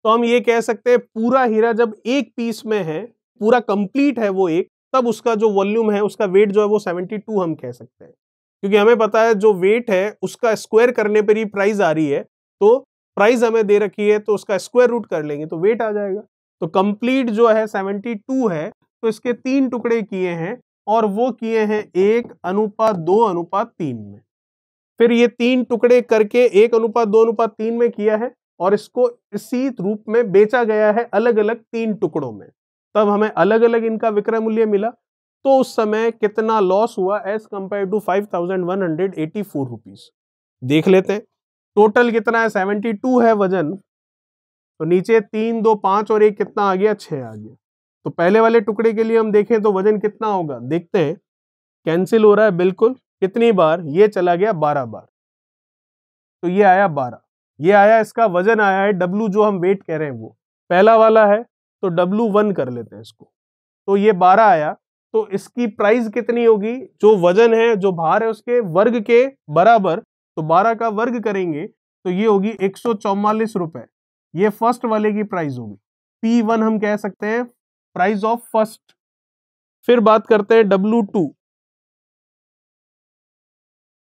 तो हम ये कह सकते हैं पूरा हीरा जब एक पीस में है, पूरा कंप्लीट है वो एक, तब उसका जो वॉल्यूम है, उसका वेट जो है वो 72 हम कह सकते हैं, क्योंकि हमें पता है जो वेट है उसका स्क्वायर करने पर ही प्राइस आ रही है। तो प्राइस हमें दे रखी है तो उसका स्क्वायर रूट कर लेंगे तो वेट आ जाएगा। तो कंप्लीट जो है 72 है, तो इसके 3 टुकड़े किए हैं और वो किए हैं 1:2:3 में। फिर ये 3 टुकड़े करके 1:2:3 में किया है और इसको इसी रूप में बेचा गया है अलग अलग 3 टुकड़ों में, तब हमें अलग अलग इनका विक्रय मूल्य मिला। तो उस समय कितना लॉस हुआ एज कंपेयर टू 5184 रुपीज, देख लेते हैं। टोटल कितना है? 72 है वजन, तो नीचे 3, 2, 5 और 1 कितना आ गया? 6 आ गया। तो पहले वाले टुकड़े के लिए हम देखें तो वजन कितना होगा, देखते हैं। कैंसिल हो रहा है बिल्कुल, कितनी बार? ये चला गया 12 बार, तो ये आया 12। ये आया, इसका वजन आया है W, जो हम वेट कह रहे हैं वो पहला वाला है, तो W1 कर लेते हैं इसको, तो ये 12 आया। तो इसकी प्राइस कितनी होगी? जो वजन है, जो भार है, उसके वर्ग के बराबर, तो 12 का वर्ग करेंगे तो ये होगी 144 रुपए। ये फर्स्ट वाले की प्राइस होगी, P1 हम कह सकते हैं, प्राइस ऑफ फर्स्ट। फिर बात करते हैं W2,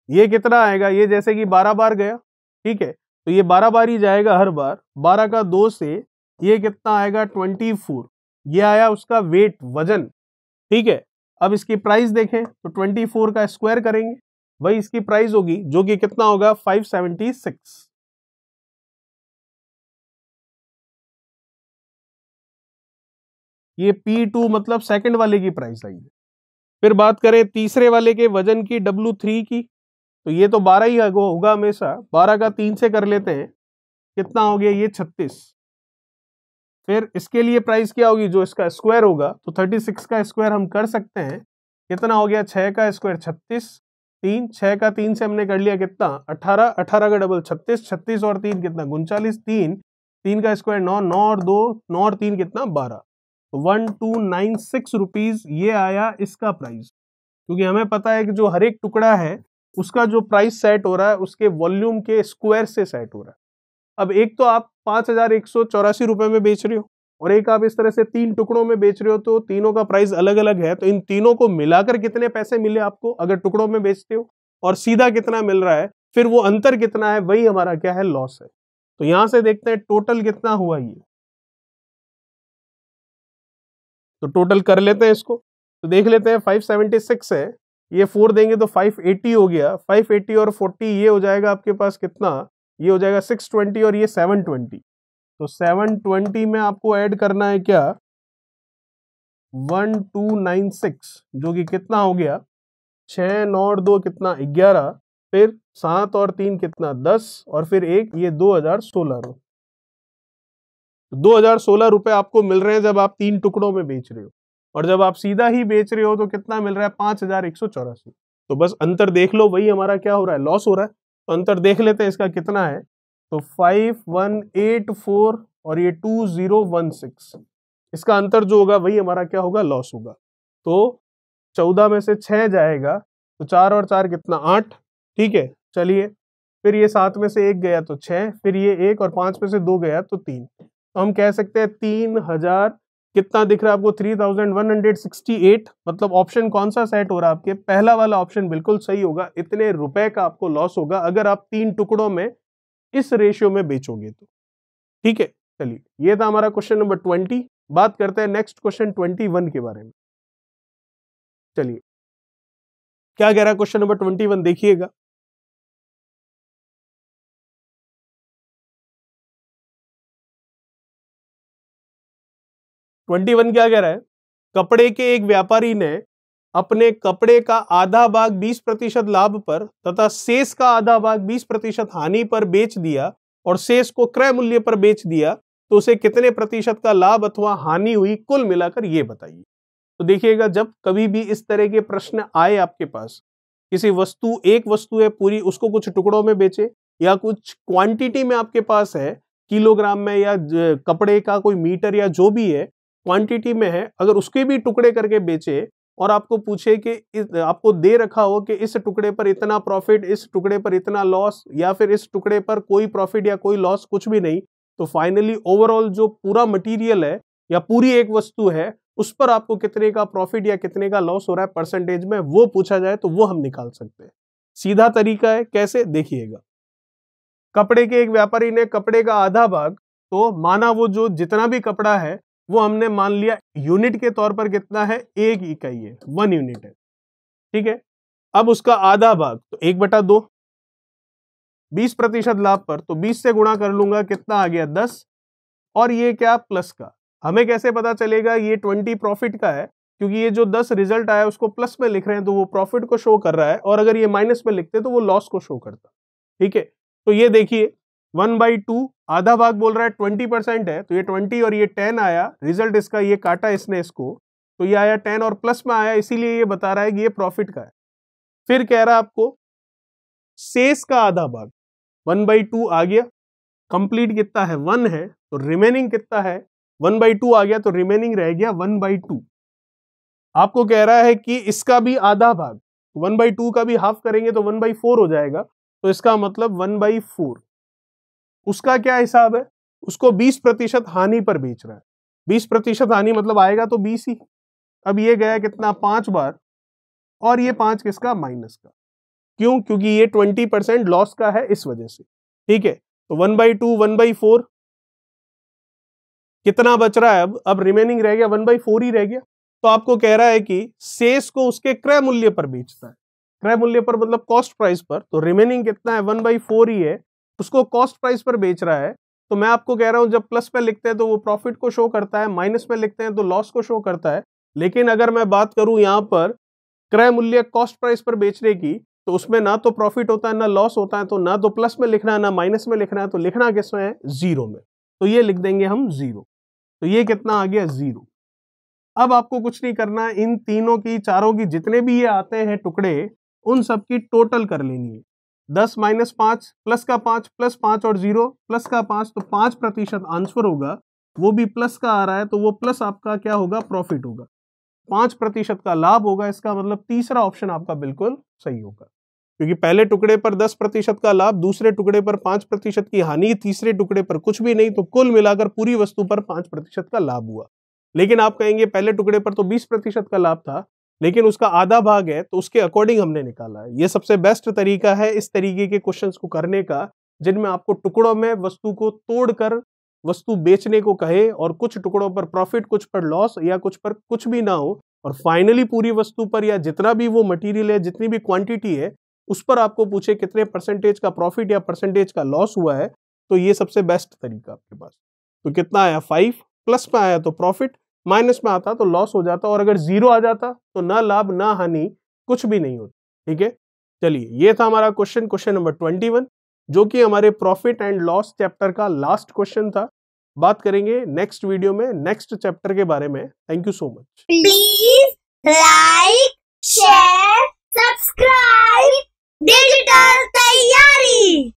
ये कितना आएगा? ये जैसे कि 12 बार गया, ठीक है, तो ये 12 बार ही जाएगा हर बार। 12 का 2 से ये कितना आएगा? 24। ये आया उसका वेट, वजन, ठीक है। अब इसकी प्राइस देखें तो 24 का स्क्वायर करेंगे, वही इसकी प्राइस होगी, जो कि कितना होगा? 576। ये P2 मतलब सेकंड वाले की प्राइस आई है। फिर बात करें तीसरे वाले के वजन की, W3 की, तो ये तो 12 ही होगा हमेशा। 12 का 3 से कर लेते हैं, कितना हो गया? ये 36। फिर इसके लिए प्राइस क्या होगी? जो इसका स्क्वायर होगा, तो 36 का स्क्वायर हम कर सकते हैं, कितना हो गया? 6 का स्क्वायर 36, 3, 6 का 3 से हमने कर लिया कितना? 18, 18 का डबल 36, 36 और 3 कितना? 39, 3 का स्क्वायर 9, 9 और 2, 9 और 3 कितना? 12। तो 1296 रुपीज ये आया इसका प्राइस, क्योंकि हमें पता है कि जो हर एक टुकड़ा है उसका जो प्राइस सेट हो रहा है उसके वॉल्यूम के स्क्वायर से सेट हो रहा है। अब एक तो आप 5184 रुपए में बेच रहे हो और एक आप इस तरह से 3 टुकड़ों में बेच रहे हो, तो तीनों का प्राइस अलग अलग है। तो इन तीनों को मिलाकर कितने पैसे मिले आपको अगर टुकड़ों में बेचते हो, और सीधा कितना मिल रहा है, फिर वो अंतर कितना है, वही हमारा क्या है? लॉस है। तो यहां से देखते हैं टोटल कितना हुआ ये, तो टोटल कर लेते हैं इसको, तो देख लेते हैं। 576 है, ये 4 देंगे तो 580 हो गया। 580 और 40 ये हो जाएगा आपके पास कितना? ये हो जाएगा 620 और ये 720। तो 720 में आपको ऐड करना है क्या 1296, जो कि कितना हो गया 6 9 और 2 कितना 11, फिर 7 और 3 कितना 10, और फिर एक ये 2016 रुपये। 2016 रुपये आपको मिल रहे हैं जब आप 3 टुकड़ों में बेच रहे हो, और जब आप सीधा ही बेच रहे हो तो कितना मिल रहा है 5184। तो बस अंतर देख लो, वही हमारा क्या हो रहा है, लॉस हो रहा है। तो अंतर देख लेते हैं इसका कितना है, तो 5184 और ये 2016, इसका अंतर जो होगा वही हमारा क्या होगा, लॉस होगा। तो 14 में से 6 जाएगा तो 4 और 4 कितना 8, ठीक है। चलिए फिर ये 7 में से 1 गया तो 6, फिर ये 1 और 5 में से 2 गया तो 3। तो हम कह सकते हैं 3000 कितना दिख रहा है आपको 3168। मतलब ऑप्शन कौन सा सेट हो रहा है आपके, पहला वाला ऑप्शन बिल्कुल सही होगा। इतने रुपए का आपको लॉस होगा अगर आप 3 टुकड़ों में इस रेशियो में बेचोगे तो, ठीक है। चलिए ये था हमारा क्वेश्चन नंबर 20। बात करते हैं नेक्स्ट क्वेश्चन 21 के बारे में। चलिए क्या कह रहा है क्वेश्चन नंबर 21, देखिएगा। ट्वेंटी वन क्या कह रहा है, कपड़े के एक व्यापारी ने अपने कपड़े का आधा भाग 20% लाभ पर तथा शेष का आधा भाग 20% हानि पर बेच दिया और शेष को क्रय मूल्य पर बेच दिया, तो उसे कितने प्रतिशत का लाभ अथवा हानि हुई, कुल मिलाकर ये बताइए। तो देखिएगा जब कभी भी इस तरह के प्रश्न आए आपके पास, किसी वस्तु, एक वस्तु है पूरी, उसको कुछ टुकड़ों में बेचे, या कुछ क्वांटिटी में आपके पास है किलोग्राम में, या कपड़े का कोई मीटर या जो भी है क्वांटिटी में है, अगर उसके भी टुकड़े करके बेचे और आपको पूछे कि आपको दे रखा हो कि इस टुकड़े पर इतना प्रॉफिट, इस टुकड़े पर इतना लॉस, या फिर इस टुकड़े पर कोई प्रॉफिट या कोई लॉस कुछ भी नहीं, तो फाइनली ओवरऑल जो पूरा मटेरियल है या पूरी एक वस्तु है उस पर आपको कितने का प्रॉफिट या कितने का लॉस हो रहा है परसेंटेज में, वो पूछा जाए तो वो हम निकाल सकते हैं। सीधा तरीका है, कैसे देखिएगा। कपड़े के एक व्यापारी ने कपड़े का आधा भाग, तो माना वो जो जितना भी कपड़ा है वो हमने मान लिया यूनिट के तौर पर कितना है, 1 इकाई है, 1 यूनिट है, ठीक है। अब उसका आधा भाग तो 1/2, 20% लाभ पर, तो 20 से गुणा कर लूंगा, कितना आ गया 10, और ये क्या प्लस का। हमें कैसे पता चलेगा ये 20 प्रॉफिट का है, क्योंकि ये जो 10 रिजल्ट आया उसको प्लस में लिख रहे हैं तो वो प्रॉफिट को शो कर रहा है, और अगर ये माइनस में लिखते तो वो लॉस को शो करता, ठीक है। तो ये देखिए 1/2 आधा भाग बोल रहा है 20% है, तो ये 20 और ये 10 आया, रिजल्ट इसका ये काटा इसने इसको, तो ये आया 10 और प्लस में आया, इसीलिए ये बता रहा है कि ये प्रॉफिट का है। फिर कह रहा है आपको शेष का आधा भाग, 1/2 आ गया, कंप्लीट कितना है 1 है, तो रिमेनिंग कितना है 1/2 आ गया, तो रिमेनिंग रह गया 1/2। आपको कह रहा है कि इसका भी आधा भाग, 1/2 का भी हाफ करेंगे तो 1/4 हो जाएगा, तो इसका मतलब 1/4। उसका क्या हिसाब है, उसको 20% हानि पर बेच रहा है। 20% हानि मतलब आएगा तो 20 ही। अब ये गया कितना 5 बार, और ये 5 किसका, माइनस का। क्यों, क्योंकि ये 20% लॉस का है इस वजह से, ठीक है। तो 1/2 1/4 कितना बच रहा है, अब रिमेनिंग रह गया 1/4 ही रह गया। तो आपको कह रहा है कि शेष को उसके क्रय मूल्य पर बेचता है, क्रय मूल्य पर मतलब कॉस्ट प्राइस पर, तो रिमेनिंग कितना है 1/4 ही है, उसको कॉस्ट प्राइस पर बेच रहा है। तो मैं आपको कह रहा हूं जब प्लस पे लिखते हैं तो वो प्रॉफिट को शो करता है, माइनस में लिखते हैं तो लॉस को शो करता है। लेकिन अगर मैं बात करूं यहाँ पर क्रय मूल्य कॉस्ट प्राइस पर बेचने की, तो उसमें ना तो प्रॉफिट होता है ना लॉस होता है, तो ना तो प्लस में लिखना है ना माइनस में लिखना है, तो लिखना किस में है, 0 में। तो ये लिख देंगे हम 0, तो ये कितना आ गया 0। अब आपको कुछ नहीं करना है, इन तीनों की, चारों की, जितने भी ये आते हैं टुकड़े, उन सब की टोटल कर लेनी है। 10 - 5 प्लस का 5 प्लस 5 और 0 प्लस का 5, तो 5% आंसर होगा, वो भी प्लस का आ रहा है, तो वो प्लस आपका क्या होगा, प्रॉफिट होगा। 5% का लाभ होगा, इसका मतलब तीसरा ऑप्शन आपका बिल्कुल सही होगा, क्योंकि पहले टुकड़े पर 10% का लाभ, दूसरे टुकड़े पर 5% की हानि, तीसरे टुकड़े पर कुछ भी नहीं, तो कुल मिलाकर पूरी वस्तु पर 5% का लाभ हुआ। लेकिन आप कहेंगे पहले टुकड़े पर तो 20% का लाभ था, लेकिन उसका आधा भाग है तो उसके अकॉर्डिंग हमने निकाला है। ये सबसे बेस्ट तरीका है इस तरीके के क्वेश्चंस को करने का, जिनमें आपको टुकड़ों में वस्तु को तोड़कर वस्तु बेचने को कहे, और कुछ टुकड़ों पर प्रॉफिट, कुछ पर लॉस, या कुछ पर कुछ भी ना हो, और फाइनली पूरी वस्तु पर या जितना भी वो मटेरियल है, जितनी भी क्वांटिटी है, उस पर आपको पूछे कितने परसेंटेज का प्रॉफिट या परसेंटेज का लॉस हुआ है, तो ये सबसे बेस्ट तरीका आपके पास। तो कितना आया 5, प्लस में आया तो प्रॉफिट, माइनस में आता तो लॉस हो जाता, और अगर 0 आ जाता तो ना लाभ ना हानि, कुछ भी नहीं होता। ठीक है, चलिए ये था हमारा क्वेश्चन नंबर 21, जो कि हमारे प्रॉफिट एंड लॉस चैप्टर का लास्ट क्वेश्चन था। बात करेंगे नेक्स्ट वीडियो में नेक्स्ट चैप्टर के बारे में। Thank you so much. Please like, share, subscribe digital तैयारी।